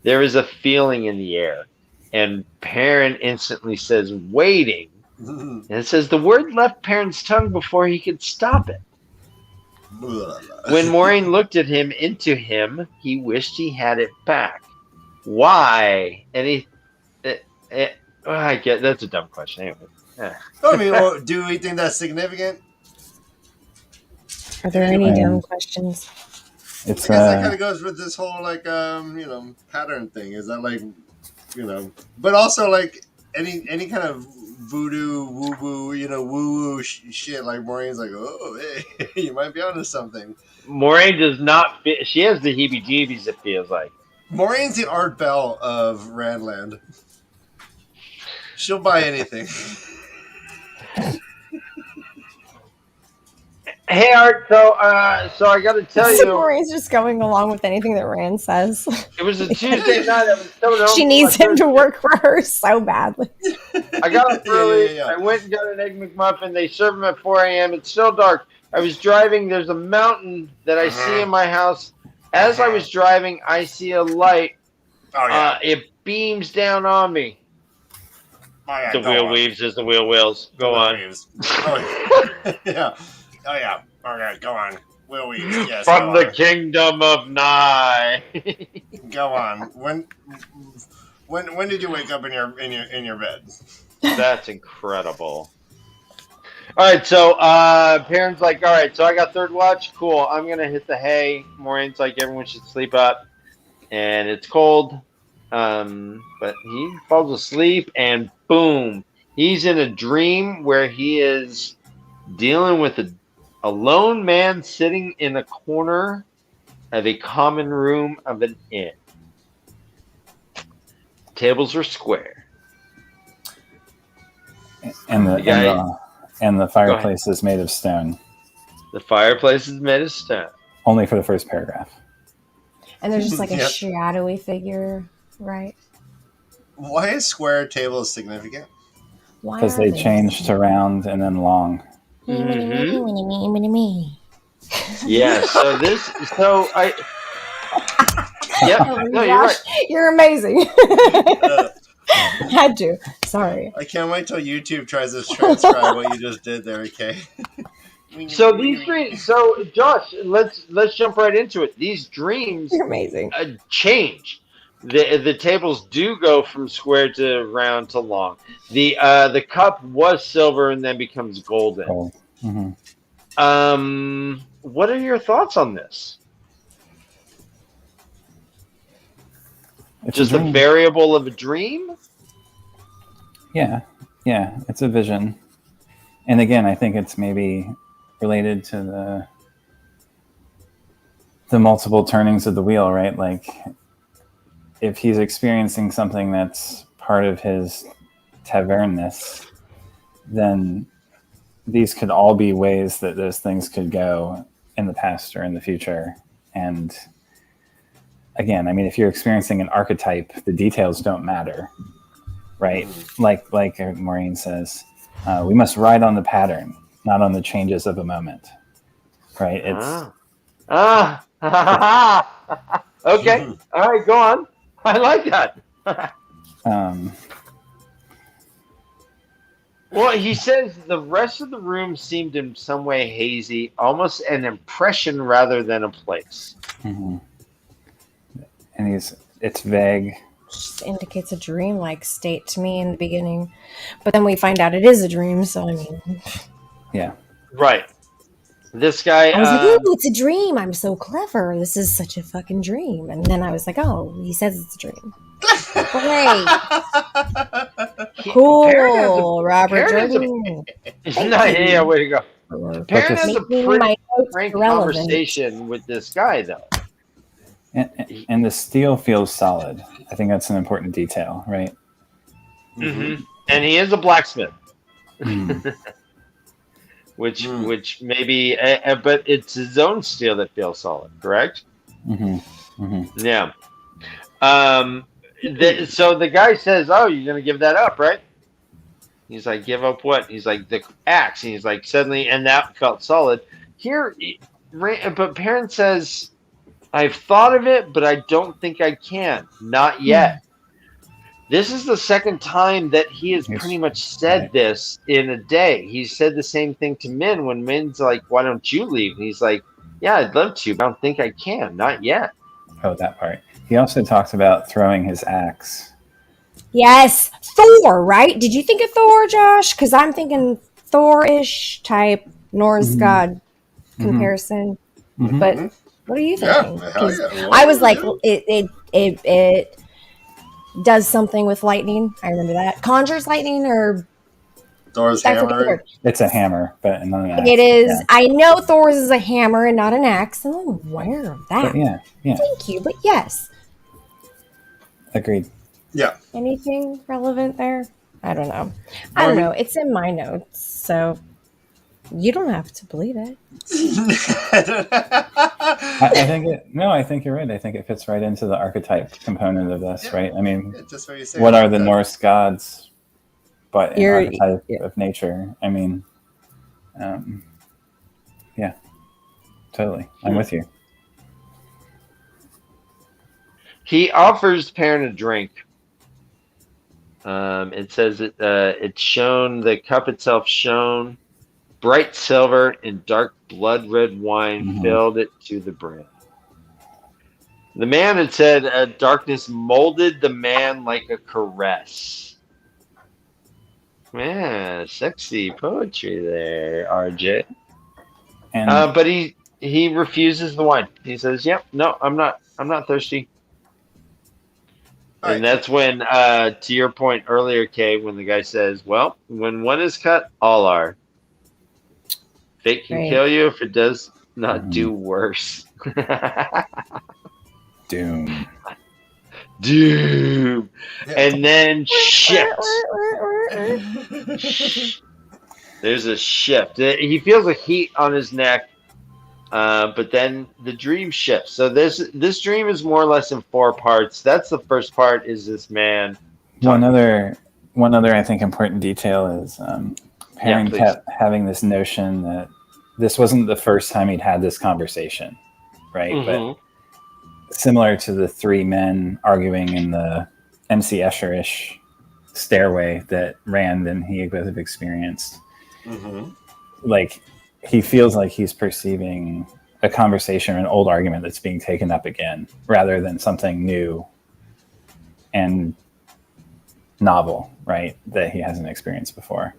There is a feeling in the air." And Perrin instantly says, "Waiting." And it says the word left Perrin's tongue before he could stop it. When Moraine looked at him, into him, he wished he had it back. Why? And I get that's a dumb question. Anyway. I mean, do we think that's significant? Are there any dumb questions? It's I guess that kind of goes with this whole pattern thing. Is that but also like any kind of voodoo, woo woo, shit. Like Maureen's like, oh, hey, you might be onto something. Moraine does not fit. She has the heebie-jeebies. It feels like Maureen's the Art Bell of Randland. She'll buy anything. Hey, Art. So I got to tell you, Maureen's just going along with anything that Rand says. It was a Tuesday night. I was so she needs him to work for her so badly. I got up early. Yeah. I went and got an Egg McMuffin. They serve them at 4 a.m. It's still dark. I was driving. There's a mountain that I see in my house. As I was driving, I see a light. Oh, yeah. It beams down on me. Oh, yeah, the wheel weaves as the wheel wheels. Go on. Oh, yeah. Oh, yeah. Okay, go on. Wheel weaves. Yes. From the kingdom of Nye. Go on. When did you wake up in your bed? That's incredible. All right, so Perrin's like, all right, so I got third watch. Cool. I'm gonna hit the hay. Maureen's like, everyone should sleep up, and it's cold. But he falls asleep, and boom, he's in a dream where he is dealing with a lone man sitting in a corner of a common room of an inn. Tables are square. And the fireplace is made of stone. The fireplace is made of stone. Only for the first paragraph. And there's just like a Yep. shadowy figure, right? Why is square tables significant? Why Because are they changed to round and then long. Yeah. Yep. Oh, No, you're Josh, right. you're amazing. Uh, Had to. Sorry. I can't wait till YouTube tries to transcribe what you just did there, okay? So these dreams. So Josh, let's jump right into it. These dreams You're amazing. change. The tables do go from square to round to long. The cup was silver and then becomes golden. Gold. Mhm. What are your thoughts on this? It's Just a dream. variable of a dream? Yeah, it's a vision. And again, I think it's maybe related to the multiple turnings of the wheel, right? Like if he's experiencing something that's part of his tavernness, then these could all be ways that those things could go in the past or in the future. And again, I mean, if you're experiencing an archetype, the details don't matter, right? Like Maureen says, we must ride on the pattern, not on the changes of a moment, right? It's okay. All right, go on. I like that. Well, he says the rest of the room seemed in some way hazy, almost an impression rather than a place. mm-hmm. And it's vague. Just indicates a dream-like state to me in the beginning, but then we find out it is a dream. So I mean, Yeah, right. This guy. I was like, "Ooh, it's a dream! I'm so clever. This is such a fucking dream." And then I was like, "Oh, he says it's a dream." Great, cool, Robert Jordan. Yeah, way to go. Perrin has a Making pretty my notes frank irrelevant. conversation with this guy, though. and the steel feels solid. I think that's an important detail, right? Mm-hmm. And he is a blacksmith. Mm. which maybe, but it's his own steel that feels solid, correct? Mm-hmm. Mm-hmm. Yeah. So the guy says, "Oh, you're gonna give that up, right?" He's like, "Give up what?" He's like, "The axe." And he's like, suddenly, and that felt solid. Here, but Perrin says, "I've thought of it, but I don't think I can. Not yet." This is the second time that he has pretty much said this in a day. He said the same thing to Min when Min's like, "Why don't you leave?" And he's like, "Yeah, I'd love to, but I don't think I can. Not yet." Oh, that part. He also talked about throwing his axe. Yes, Thor. Right? Did you think of Thor, Josh? Because I'm thinking Thor-ish type Norse god comparison. Mm-hmm. But what are you thinking? Yeah, hell yeah. I was like, it does something with lightning. I remember that. Conjures lightning, or Thor's I forget the hammer. word. It's a hammer, but not an axe. It is. Yeah. I know Thor's is a hammer and not an axe, and I'm aware of that. But yeah. Thank you. But yes. Agreed. Yeah. Anything relevant there? I don't know. I don't know. It's in my notes, so you don't have to believe it. I think I think you're right. I think it fits right into the archetype component of this, right? I mean, what are the Norse gods but an archetype of nature? I mean, yeah, totally. I'm with you. He offers Perrin a drink. It says it's shown, the cup itself shone bright silver, and dark blood red wine filled it to the brim. The man had said, darkness molded the man like a caress. Man, sexy poetry there, RJ. And but he refuses the wine. He says, "Yep, no, I'm not thirsty." And that's when, to your point earlier, Kay, when the guy says, "Well, when one is cut, all are. Fate can kill you if it does not do worse." Doom. Yeah. And then shift. There's a shift. He feels a heat on his neck. But then the dream shifts. So this dream is more or less in 4 parts. That's the first part. Is this man? One other I think important detail is Perrin please. kept having this notion that this wasn't the first time he'd had this conversation, right? Mhm. But similar to the 3 men arguing in the MC Escher-ish stairway that Rand and he both have experienced, like he feels like he's perceiving a conversation or an old argument that's being taken up again, rather than something new and novel, right? That he hasn't experienced before.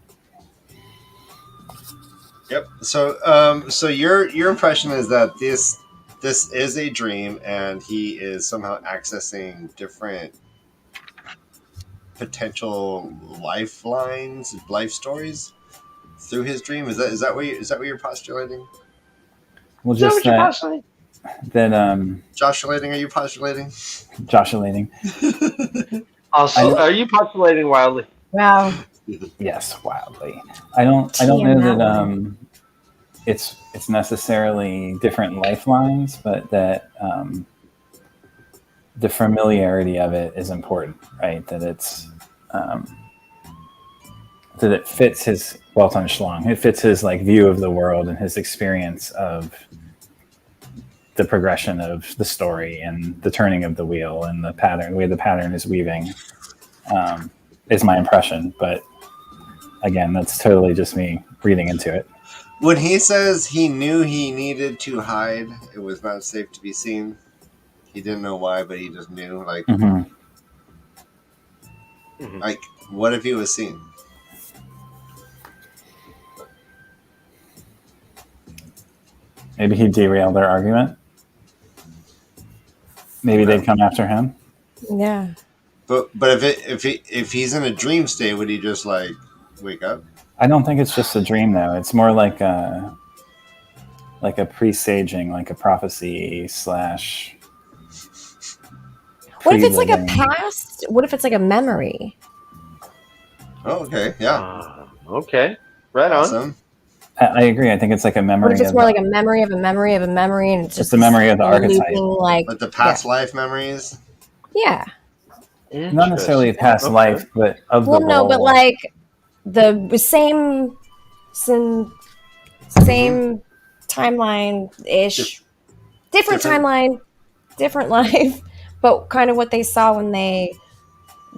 Yep. So your impression is that this is a dream, and he is somehow accessing different potential lifelines, life stories through his dream. Is that what you're postulating? Well, Is that just what you're postulating? that Joshulating? Are you postulating? Joshulating. Also, are you postulating wildly? Wow. Yes, wildly. I don't know that it's necessarily different lifelines, but that the familiarity of it is important, right? That it's that it fits his well-done schlong. It fits his like view of the world and his experience of the progression of the story and the turning of the wheel and the pattern, the way the pattern is weaving, is my impression. But again, that's totally just me reading into it. When he says he knew he needed to hide, it was not safe to be seen. He didn't know why, but he just knew. Like, like, what if he was seen? Maybe he'd derail their argument. Maybe they'd come after him. Yeah. But if he's in a dream state, would he just like wake up? I don't think it's just a dream though. It's more like a presaging, like a prophecy slash. What if it's like a past? What if it's like a memory? Oh, okay, yeah. Okay, right Awesome. on. I agree. I think it's like a memory. What if it's more like a memory of a memory of a memory, and it's just the memory of the archetype, like the past life memories. Yeah. Not necessarily a past life, but of the role. No, but like the same timeline ish, different timeline, different life, but kind of what they saw when they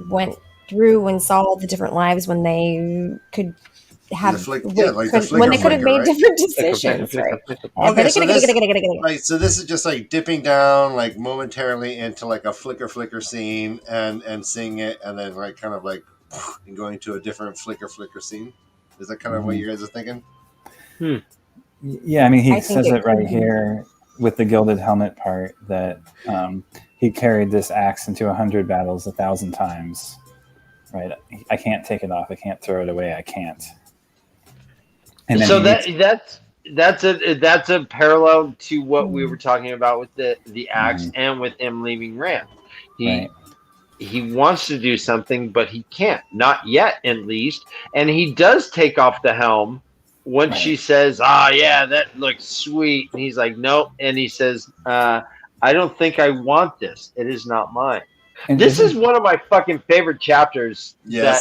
went through and saw all the different lives when they could have when they could have made different decisions, right? Okay, so this is just like dipping down like momentarily into like a flicker scene and seeing it, and then like kind of like and going to a different flicker scene. Is that kind of what you guys are thinking? Yeah, I mean, he says it right here with the gilded helmet part that he carried this axe into 100 battles 1,000 times. Right, I can't take it off. I can't throw it away. I can't. And so that's a parallel to what we were talking about with the axe and with him leaving Rand. He wants to do something, but he can't. Not yet, at least. And he does take off the helm when she says, yeah, that looks sweet. And he's like, nope. And he says, I don't think I want this. It is not mine. And this is one of my fucking favorite chapters that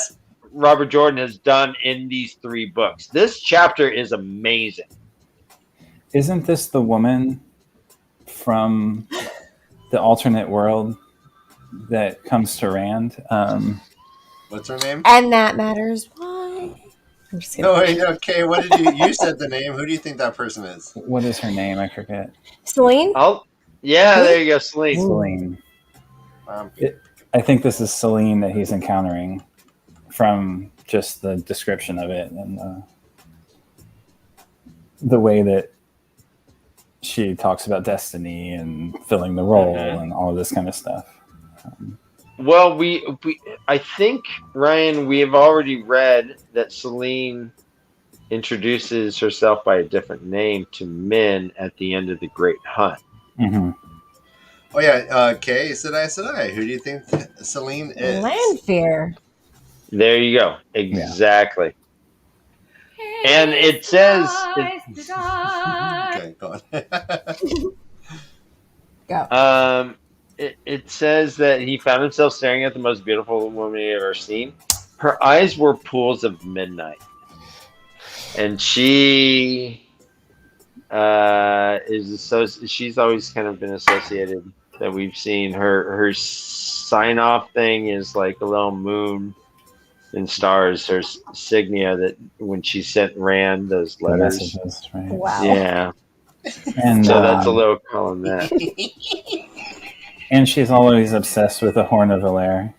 Robert Jordan has done in these 3 books. This chapter is amazing. Isn't this the woman from the alternate world that comes to Rand? What's her name? And that matters. Why? No, okay. What did you said the name? Who do you think that person is? What is her name? I forget. Celine? There you go, Celine. Celine. I think this is Celine that he's encountering from just the description of it and the way that she talks about destiny and filling the role and all of this kind of stuff. Well, I think, Ryan, we have already read that Celine introduces herself by a different name to Min at the end of the Great Hunt. Oh yeah, Kay, Sedai. Who do you think Celine is? Lanfear. There you go. Exactly. And it says... Okay, go on. Go. It says that he found himself staring at the most beautiful woman he had ever seen. Her eyes were pools of midnight, and she she's always kind of been associated that we've seen her sign off thing is like a little moon and stars. Her signia that when she sent Rand those The letters. messages, right? Wow. Yeah, And so that's a little column that. and she's always obsessed with the Horn of Valere,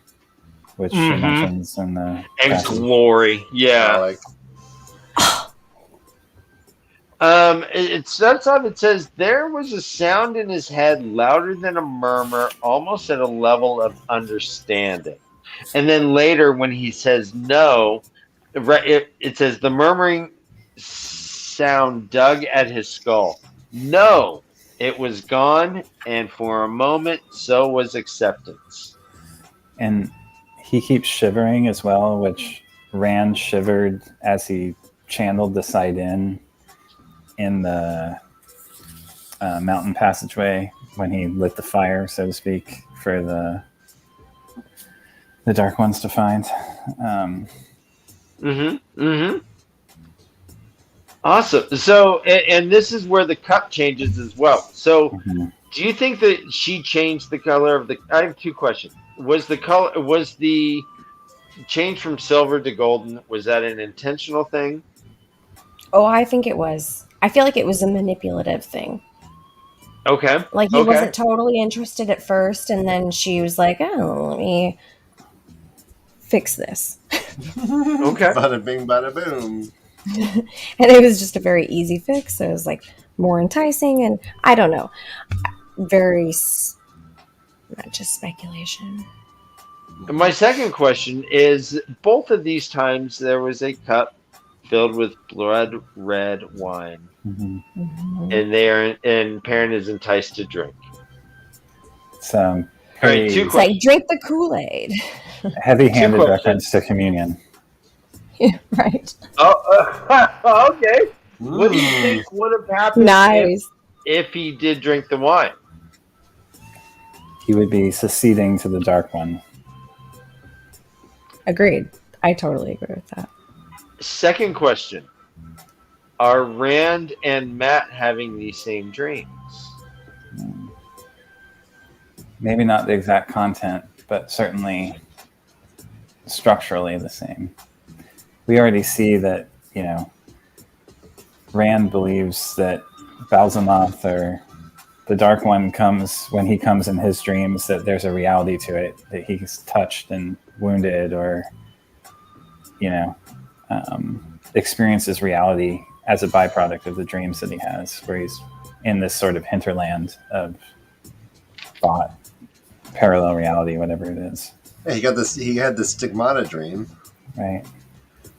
which she mentions in the And passage. glory, yeah. Like, It starts off. It says there was a sound in his head louder than a murmur, almost at a level of understanding. And then later, when he says no, it says the murmuring sound dug at his skull. No, it was gone, and for a moment, so was acceptance. And he keeps shivering as well, which Rand shivered as he channeled the side in the mountain passageway when he lit the fire, so to speak, for the Dark Ones to find. Awesome. So, and this is where the cup changes as well. So, do you think that she changed the color of the? I have two questions. Was the change from silver to golden? Was that an intentional thing? Oh, I think it was. I feel like it was a manipulative thing. Okay. Like he wasn't totally interested at first, and then she was like, "Oh, let me fix this." Okay. Bada bing, bada boom. And it was just a very easy fix. So it was like more enticing, and I don't know, very not just speculation. My second question is: both of these times there was a cup filled with blood red wine, and Perrin is enticed to drink. So, All right, two It's like drink the Kool-Aid. heavy-handed reference to communion. Yeah, right. Oh, okay. What do you think would have happened if he did drink the wine? He would be succeeding to the Dark One. Agreed. I totally agree with that. Second question. Are Rand and Matt having these same dreams? Maybe not the exact content, but certainly structurally the same. We already see that, Rand believes that Balzamoth or the Dark One comes when he comes in his dreams, that there's a reality to it, that he's touched and wounded or, experiences reality as a byproduct of the dreams that he has, where he's in this sort of hinterland of thought, parallel reality, whatever it is. Yeah, he had the stigmata dream. Right.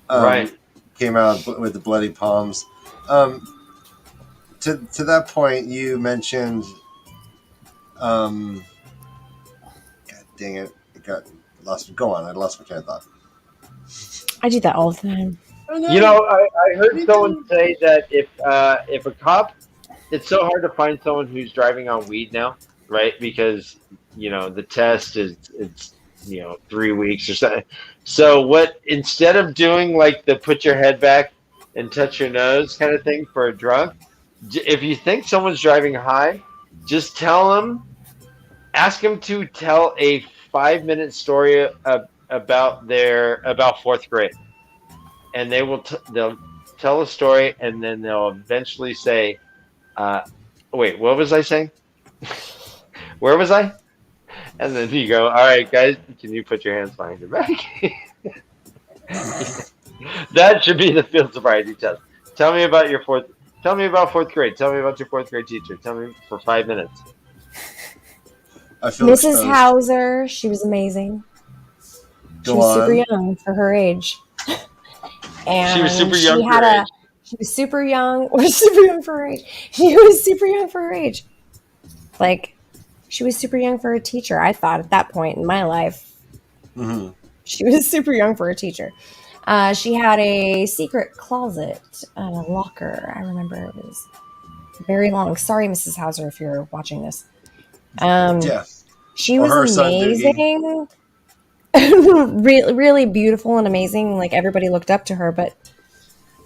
Right. Came out with the bloody palms. To that point, you mentioned, God dang it, Go on, I lost my train of thought. I do that all the time. I heard someone say that if a cop, it's so hard to find someone who's driving on weed now, right? Because the test it's 3 weeks or something. So instead of doing like the put your head back and touch your nose kind of thing for a drunk, if you think someone's driving high, just ask them to tell a 5-minute story about fourth grade, and they'll tell a story, and then they'll eventually say, "Wait, what was I saying? Where was I?" And then you go, "All right, guys, can you put your hands behind your back?" That should be the field sobriety test. Tell me about fourth grade. Tell me about your fourth grade teacher. Tell me for 5 minutes. Mrs. Hauser, she was amazing. She was super young for her age. And she was super young for her age. She was super young, or super young for her age. She was super young for her age. Like, she was super young for a teacher. I thought at that point in my life, she was super young for a teacher. She had a secret closet and a locker. I remember it was very long. Sorry, Mrs. Hauser, if you're watching this. Yeah. She Or was her son, amazing. Really, really beautiful and amazing. Like everybody looked up to her, but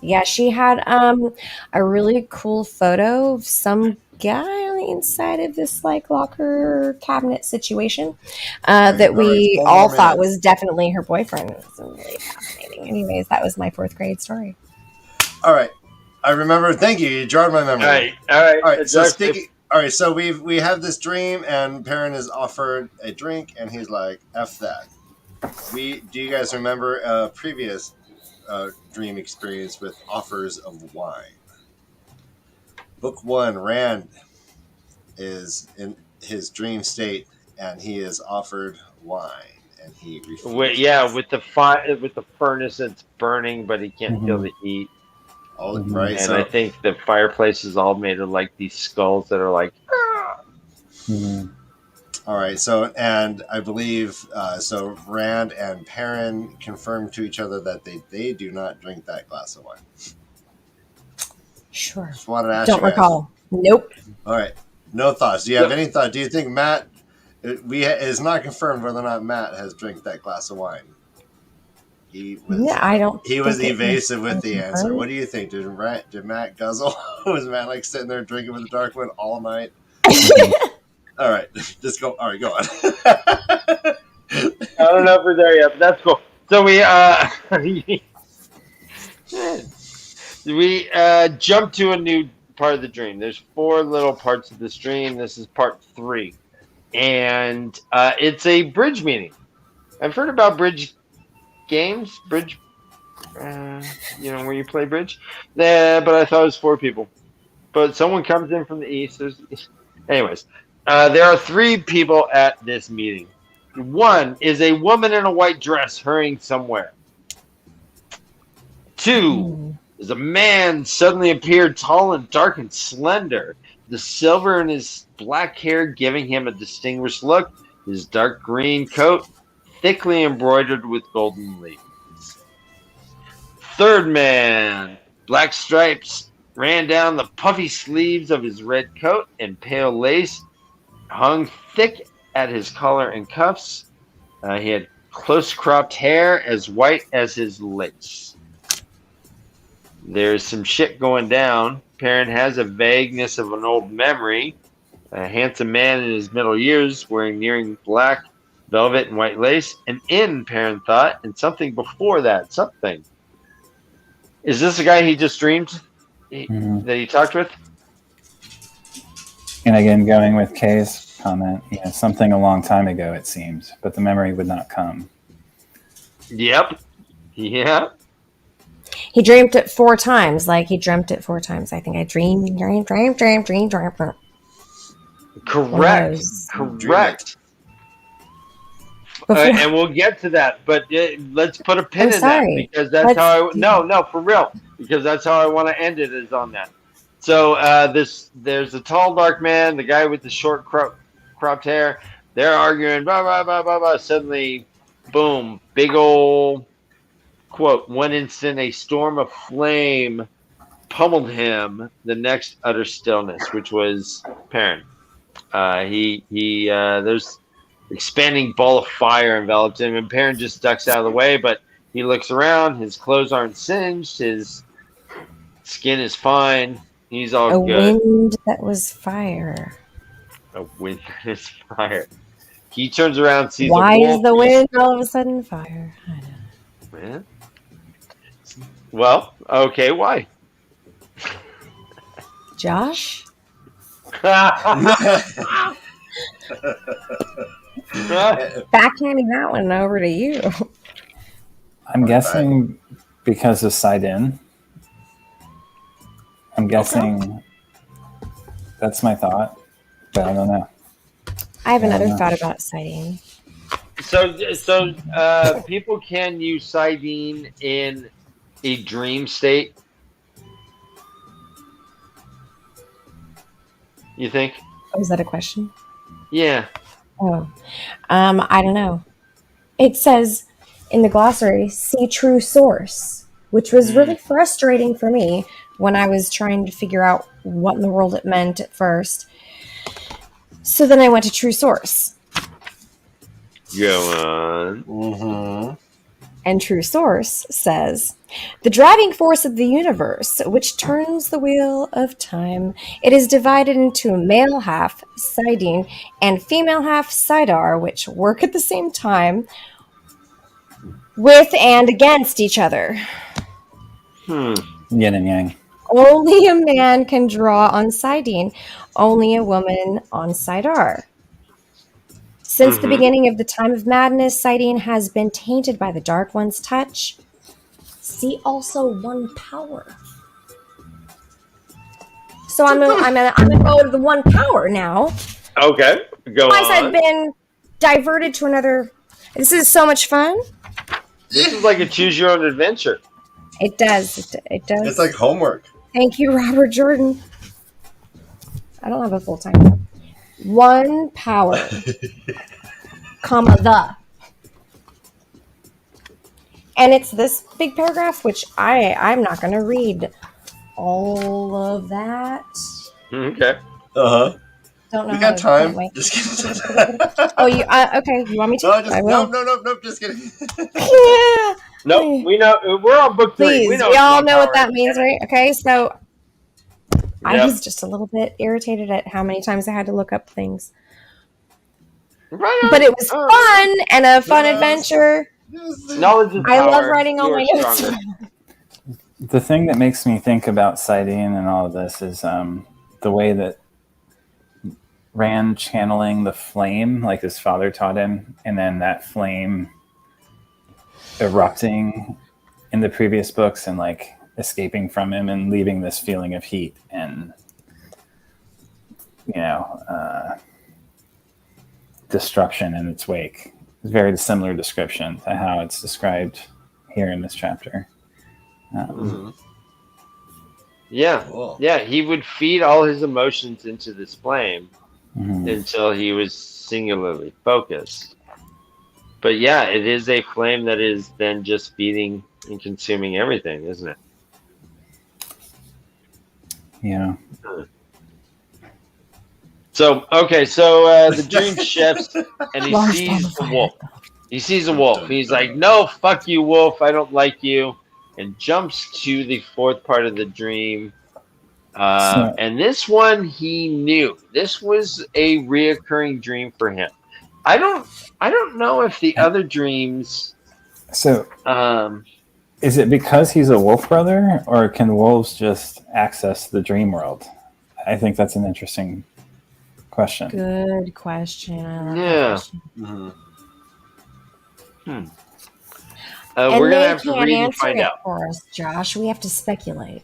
yeah, she had a really cool photo of some guy on the inside of this like locker cabinet situation that we all thought was definitely her boyfriend. It was really fascinating. Anyways, that was my 4th grade story. All right, I remember. Thank you. You jarred my memory. All right. All right. Exactly. So all right. So we have this dream, and Perrin is offered a drink, and he's like, "F that." Do you guys remember a previous dream experience with offers of wine? Book 1, Rand is in his dream state, and he is offered wine, and he refuses. With the furnace that's burning, but he can't feel the heat. Right. And I think the fireplace is all made of like these skulls that are like. All right. So, and I believe so. Rand and Perrin confirm to each other that they do not drink that glass of wine. Sure. Just wanted to ask Don't you guys. recall. Nope. All right. No thoughts. Do you have any thought? Do you think Matt? It's not confirmed whether or not Matt has drank that glass of wine. I don't. He was evasive with the answer. What do you think? Did Matt guzzle? Was Matt like sitting there drinking with the dark one all night? All right, just go. All right, go on. I don't know if we're there yet, but that's cool. So we jump to a new part of the dream. There's 4 little parts of this dream. This is part 3, and it's a bridge meeting. I've heard about bridge games, where you play bridge. But I thought it was 4 people. But someone comes in from the east. Anyways. There are 3 people at this meeting. 1 is a woman in a white dress hurrying somewhere. 2 is a man suddenly appeared tall and dark and slender. The silver in his black hair giving him a distinguished look. His dark green coat thickly embroidered with golden leaves. 3rd man, black stripes ran down the puffy sleeves of his red coat, and pale lace hung thick at his collar and cuffs. He had close cropped hair as white as his lace. There's some shit going down. Perrin has a vagueness of an old memory. A handsome man in his middle years wearing nearing black velvet and white lace. An inn, Perrin thought, and something before that. Something. Is this the guy he just dreamed that he talked with? And again, going with Kay's comment, something a long time ago, it seems, but the memory would not come. Yep. Yeah. He dreamt it 4 times. Like he dreamt it 4 times. I think I dreamed. Correct. And we'll get to that, but let's put a pin in that because that's No, for real, because that's how I want to end it is on that. So there's a tall, dark man, the guy with the short cropped hair. They're arguing, blah, blah, blah, blah, blah. Suddenly, boom, big old quote. 1 instant, a storm of flame pummeled him. The next, utter stillness, which was Perrin. There's expanding ball of fire enveloped him, and Perrin just ducks out of the way, but he looks around. His clothes aren't singed. His skin is fine. He's all good. A wind that was fire. A wind that is fire. He turns around, sees Why a wolf. is the wind all of a sudden fire? I don't know. Well, okay, why? Josh? Backhanding that one over to you. I'm guessing because of side-in. I'm guessing that's my thought, but I don't know. I have another thought about side-in. So people can use side-in in a dream state? You think? Oh, is that a question? Yeah. Oh, I don't know. It says in the glossary, see true source, which was really frustrating for me when I was trying to figure out what in the world it meant at first. So then I went to True Source. Go on. Mm-hmm. And True Source says, the driving force of the universe, which turns the wheel of time, it is divided into a male half, Sidene, and female half, Sidar, which work at the same time with and against each other. Yin and yang. Only a man can draw on Sidene, only a woman on Sidar. Since the beginning of the time of madness, Sidene has been tainted by the Dark One's touch. See also one power. So I'm gonna go to the one power now. Okay, go Twice on. I've been diverted to another. This is so much fun. This is like a choose your own adventure. It does. It does. It's like homework. Thank you, Robert Jordan. I don't have a full time job. One power, comma, the. And it's this big paragraph, which I'm not going to read all of that. Okay. Uh-huh. Don't know. We got time. Wait. Just kidding. Oh, you okay? You want me to? I will. No, just kidding. Yeah. Nope, we know. We're on book 3. Please, We we all know what power that is. means, right? Okay, so I Yep. was just a little bit irritated at how many times I had to look up things. Right on. But it was fun and a fun adventure. Knowledge is I power. love writing all You my are notes. stronger. The thing that makes me think about Sidene and all of this is the way that Rand channeling the flame, like his father taught him, and then that flame erupting in the previous books and like escaping from him and leaving this feeling of heat and destruction in its wake. It's a very similar description to how it's described here in this chapter. Yeah, Cool. yeah. He would feed all his emotions into this flame Mhm. until he was singularly focused. But yeah, it is a flame that is then just feeding and consuming everything, isn't it? Yeah. So the dream shifts and he sees the wolf. He sees a wolf. He's like, "No, fuck you, wolf. I don't like you," and jumps to the fourth part of the dream. And this one he knew. This was a reoccurring dream for him. I don't know if the other dreams. So, Um, is it because he's a wolf brother, or can wolves just access the dream world? I think that's an interesting question. Good question. I love that Yeah. question. Mm-hmm. And we're gonna they have to can't read and answer find it out. for us, Josh. We have to speculate.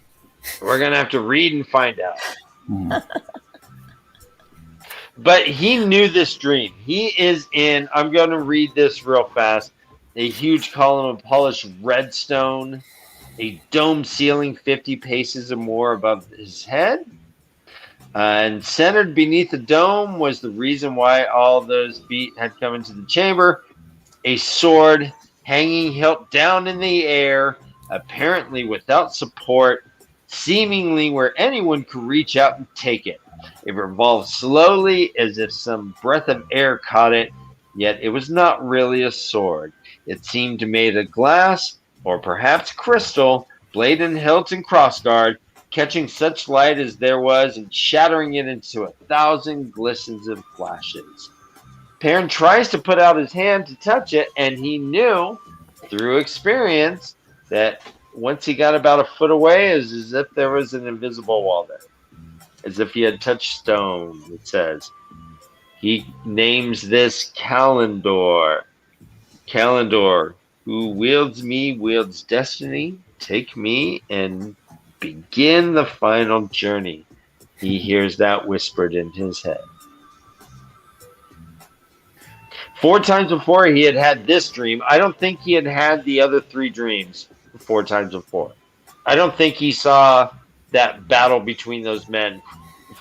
We're gonna have to read and find out. Mhm. But he knew this dream. He is in. I'm going to read this real fast. A huge column of polished redstone, a dome ceiling 50 paces or more above his head. And centered beneath the dome was the reason why all those feet had come into the chamber. A sword hanging hilt down in the air, apparently without support, seemingly where anyone could reach out and take it. It revolved slowly as if some breath of air caught it, yet it was not really a sword. It seemed made of glass, or perhaps crystal, blade and hilt and crossguard, catching such light as there was and shattering it into 1,000 glistens and flashes. Perrin tries to put out his hand to touch it, and he knew, through experience, that once he got about a foot away, it was as if there was an invisible wall there. As if he had touched stone, it says. He names this Kalendor. Kalendor, who wields me, wields destiny. Take me and begin the final journey. He hears that whispered in his head. 4 times before he had had this dream. I don't think he had had the other 3 dreams 4 times before. I don't think he saw that battle between those men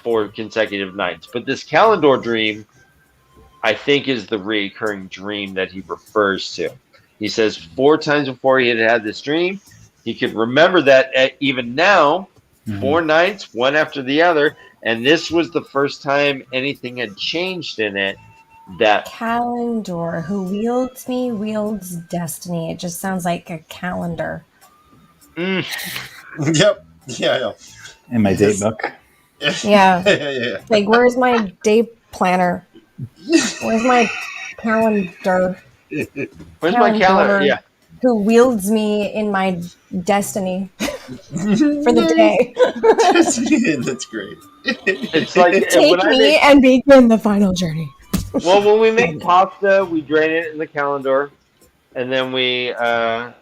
4 consecutive nights. But this Kalendor dream, I think, is the recurring dream that he refers to. He says 4 times before he had had this dream, he could remember that even now, 4 nights, one after the other, and this was the first time anything had changed in it. That Calendar, who wields me, wields destiny. It just sounds like a calendar. Yep. Yeah. In my date book. Yeah. Yeah. Like, where's my day planner? Where's my calendar? where's my calendar? Yeah. Who wields me in my destiny for the day. That's great. It's like Take me and begin the final journey. Well, when we make pasta, we drain it in the calendar, and then we and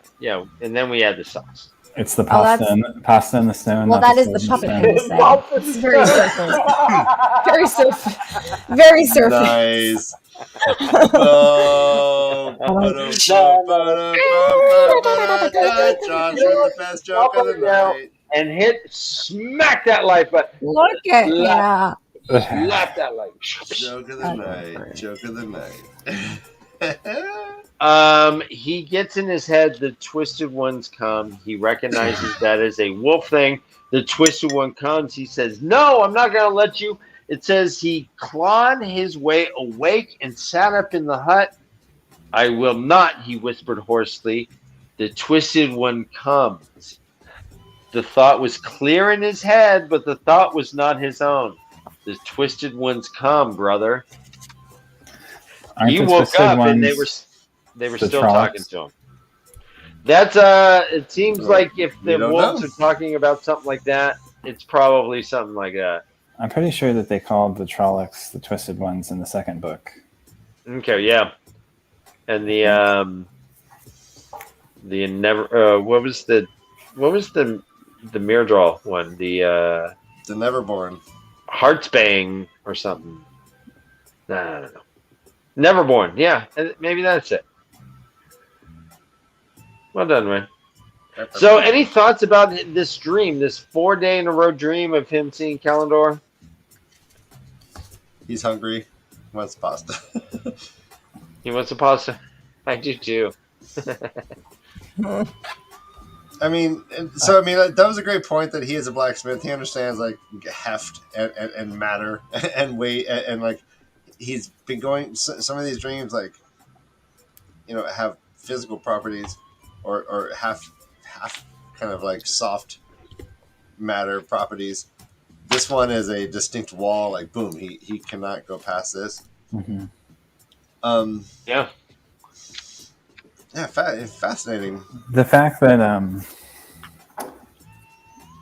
then we add the sauce. It's the pasta in the stone. Well, that is the puppet thing to say. It's very surface. Very surface. Very surface. Nice. Josh with the best joke of the night. And smack that like button. Look at yeah. Slap that like. Joke of the night. Joke of the night. He gets in his head the twisted ones come. He recognizes that as a wolf thing. The twisted one comes. He says, "No, I'm not going to let you." It says he clawed his way awake and sat up in the hut. "I will not," he whispered hoarsely. "The twisted one comes." The thought was clear in his head, but the thought was not his own. The twisted ones come, brother. He woke up and they were still talking to him. That's it seems like if the wolves are talking about something like that, it's probably something like that. I'm pretty sure that they called the Trollocs the Twisted Ones in the second book. Okay, yeah. And the what was the Myrddraal one? The Neverborn. Heartsbane or something. Nah, I don't know. Neverborn, yeah. Maybe that's it. Well done, man. So, any thoughts about this dream, this 4-day-in-a-row dream of him seeing Calendar? He's hungry. He wants pasta. He wants a pasta. I do too. I mean, that was a great point that he is a blacksmith. He understands like heft and matter and weight and like he's been going. Some of these dreams like have physical properties or half kind of like soft matter properties. This one is a distinct wall. Like boom, he cannot go past this. Mm-hmm. Yeah. Yeah, fascinating. The fact that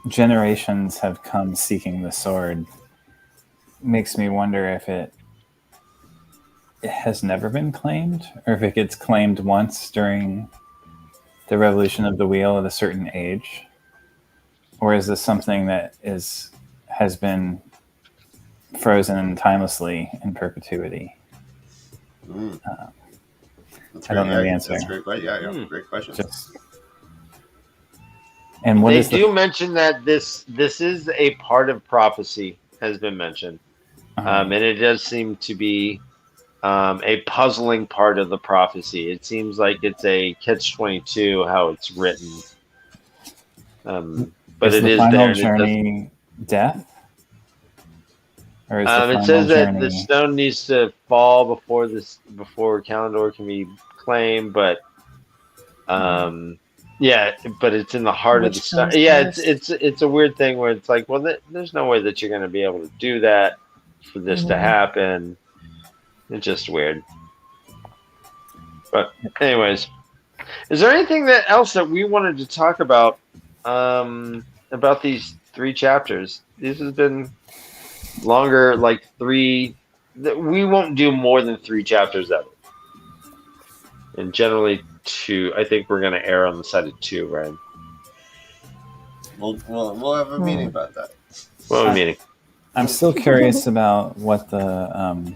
generations have come seeking the sword makes me wonder if it has never been claimed, or if it gets claimed once during the revolution of the wheel at a certain age, or is this something that has been frozen timelessly in perpetuity? I don't know the answer. That's a great question. Yeah, great question. And what they do mention that this is a part of prophecy, has been mentioned, and it does seem to be a puzzling part of the prophecy. It seems like it's a catch-22 how it's written, but it is there. Journey death. Or is it says that the stone needs to fall before Calendar can be claimed, but but it's in the heart of the stone. Yeah, it's a weird thing where it's like, well, there's no way that you're going to be able to do that for this to happen. It's just weird. But anyways, is there anything else that we wanted to talk about these 3 chapters? This has been longer, like 3. We won't do more than 3 chapters ever, and generally 2. I think we're going to err on the side of 2, right? We'll have a meeting about that. We'll have a meeting. I'm still curious about what the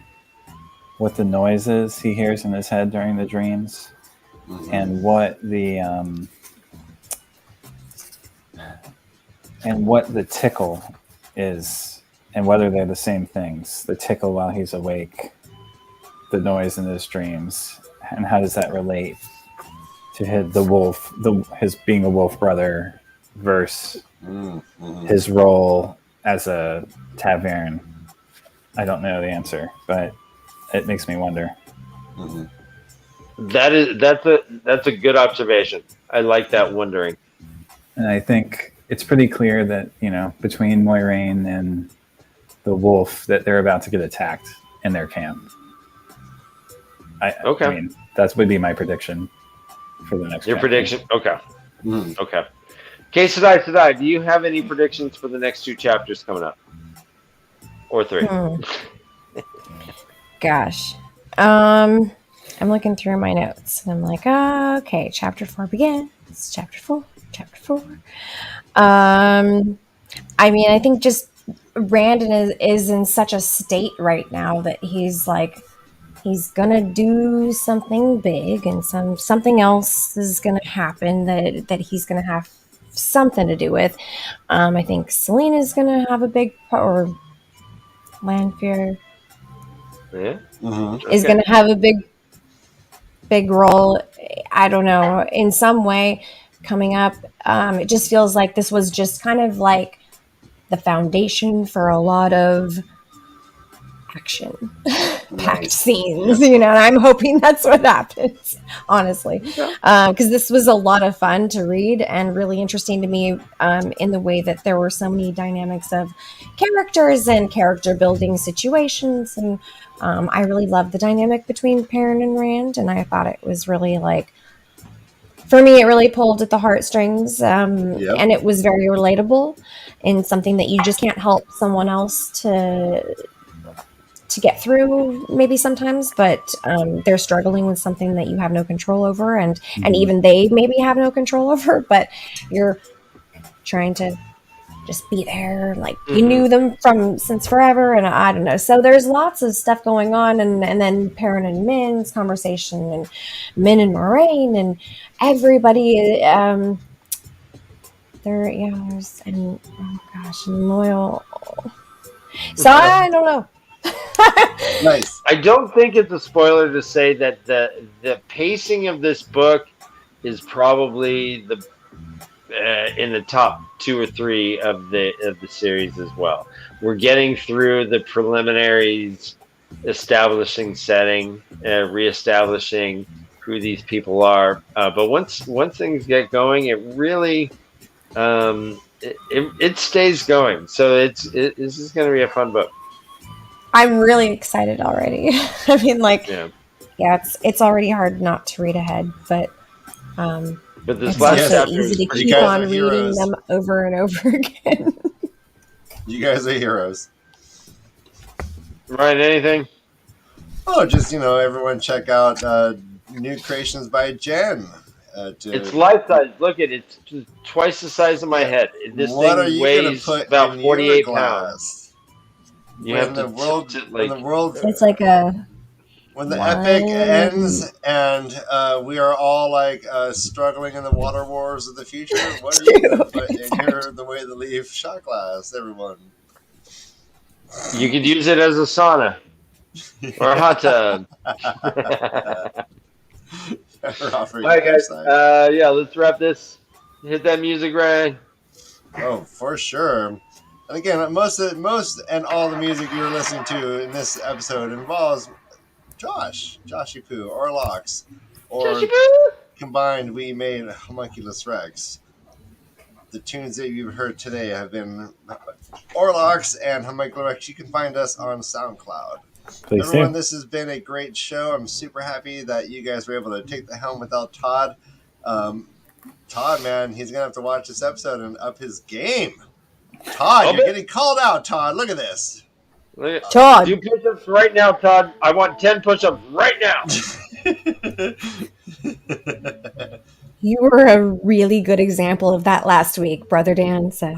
noise is he hears in his head during the dreams, and what the tickle is, and whether they're the same things. The tickle while he's awake, the noise in his dreams, and how does that relate to his being a wolf brother versus his role as a TAVERN. I don't know the answer, but it makes me wonder. That's a good observation. I like that wondering. And I think it's pretty clear that, between Moiraine and the wolf, that they're about to get attacked in their camp. I mean, that would be my prediction for the next. Your chapter. prediction? Okay. Okay. Okay, Sadai, do you have any predictions for the next 2 chapters coming up? Or 3? Gosh. I'm looking through my notes and I'm like, okay, chapter 4 begins. Chapter 4. I mean, I think just Randon is in such a state right now that he's gonna do something big, and something else is gonna happen that he's gonna have something to do with. I think Selena's gonna have a big part, or Lanfear is gonna have a big role. I don't know, in some way coming up. It just feels like this was just kind of like the foundation for a lot of action-packed scenes, and I'm hoping that's what happens, honestly, because this was a lot of fun to read and really interesting to me, in the way that there were so many dynamics of characters and character building situations, and I really loved the dynamic between Perrin and Rand, and I thought it was really for me, it really pulled at the heartstrings, and it was very relatable, and something that you just can't help someone else to get through maybe sometimes, but they're struggling with something that you have no control over, and even they maybe have no control over, but you're trying to just be there, you knew them since forever, and I don't know, so there's lots of stuff going on, and then Perrin and Min's conversation, and Min and Moiraine, and everybody, there's, and oh gosh, and Loyal, so I don't know. Nice. I don't think it's a spoiler to say that the pacing of this book is probably in the top 2 or 3 of the series as well. We're getting through the preliminaries, establishing setting, reestablishing who these people are. But once things get going, it really it stays going. So this is going to be a fun book. I'm really excited already. I mean, it's already hard not to read ahead, but this it's last so chapter easy is to pretty keep good. on reading them over and over again. You guys are heroes. Ryan, anything? Oh, just, everyone check out New Creations by Jen. It's life size. Look at it. It's just twice the size of my head. This what thing are you weighs gonna put about in 48 your glass? pounds. You have to tilt it when the world, it's like a when the epic ends and we are all struggling in the water wars of the future. What are you gonna put in the way the Leaf shot glass, everyone? You could use it as a sauna or a hot tub. All right, guys. Let's wrap this. Hit that music, Ray. Oh, for sure. And again, most and all the music you're listening to in this episode involves Joshy Poo, or Locks, or combined we made Homunculus Rex. The tunes that you've heard today have been Orlox and Homunculus Rex. You can find us on SoundCloud. Please Everyone, do. this has been a great show. I'm super happy that you guys were able to take the helm without Todd. Todd, man, he's going to have to watch this episode and up his game. Todd, you're getting called out, Todd. Look at this. Todd. Do push-ups right now, Todd. I want 10 push-ups right now. You were a really good example of that last week, Brother Dan. So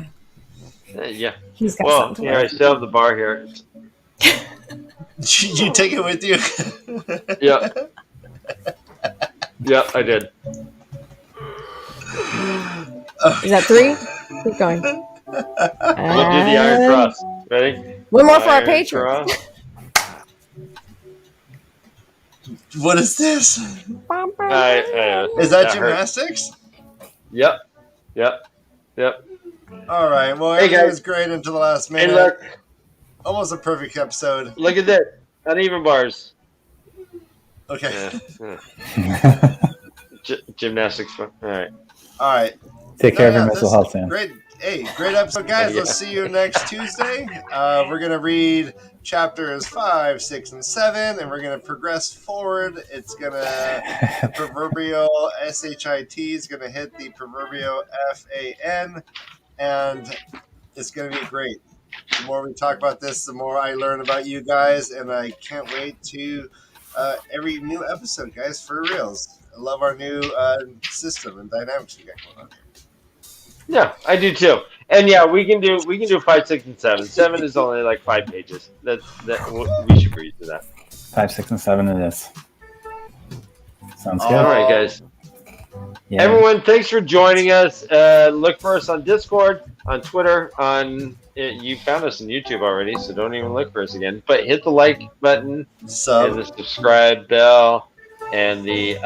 yeah. He's got something. I still have the bar here. Did you take it with you? Yeah. Yeah, I did. Is that 3? Keep going. We'll do the Iron Cross. Ready? One more for our patrons. What is this? Is that that gymnastics? Yep. All right. Well, Hey, everything guys. was great until the last Hey, minute. look, Almost a perfect episode. look at that. Uneven bars. Okay. Gymnastics. All right. All right. Take care of your this mental is health, Sam. great. Hey, great episode, guys. Yeah. Let's see you next Tuesday. We're going to read chapters 5, 6, and 7, and we're going to progress forward. It's going to, the proverbial SHIT is going to hit the proverbial FAN, and it's going to be great. The more we talk about this, the more I learn about you guys, and I can't wait to every new episode, guys, for reals. I love our new system and dynamics we got going on here. Yeah, I do too. And yeah, we can do 5, 6, and 7. 7 is only like 5 pages. We should breeze to that. 5, 6, and 7 it is. Sounds good. All right, guys. Yeah. Everyone, thanks for joining us. Look for us on Discord, on Twitter, you found us on YouTube already, so don't even look for us again. But hit the like button and the subscribe bell, and the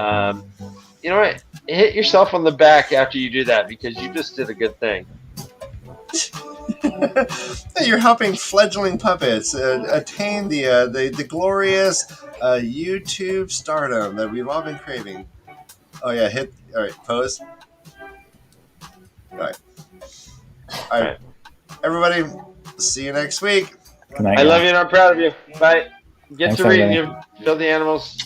you know what? Hit yourself on the back after you do that, because you just did a good thing. You're helping fledgling puppets attain the glorious YouTube stardom that we've all been craving. Oh yeah, all right, pose. All right. Everybody, see you next week. Good night, I love guys. you and I'm proud of you. Bye. Get Thanks, to reading, everybody. you filthy animals.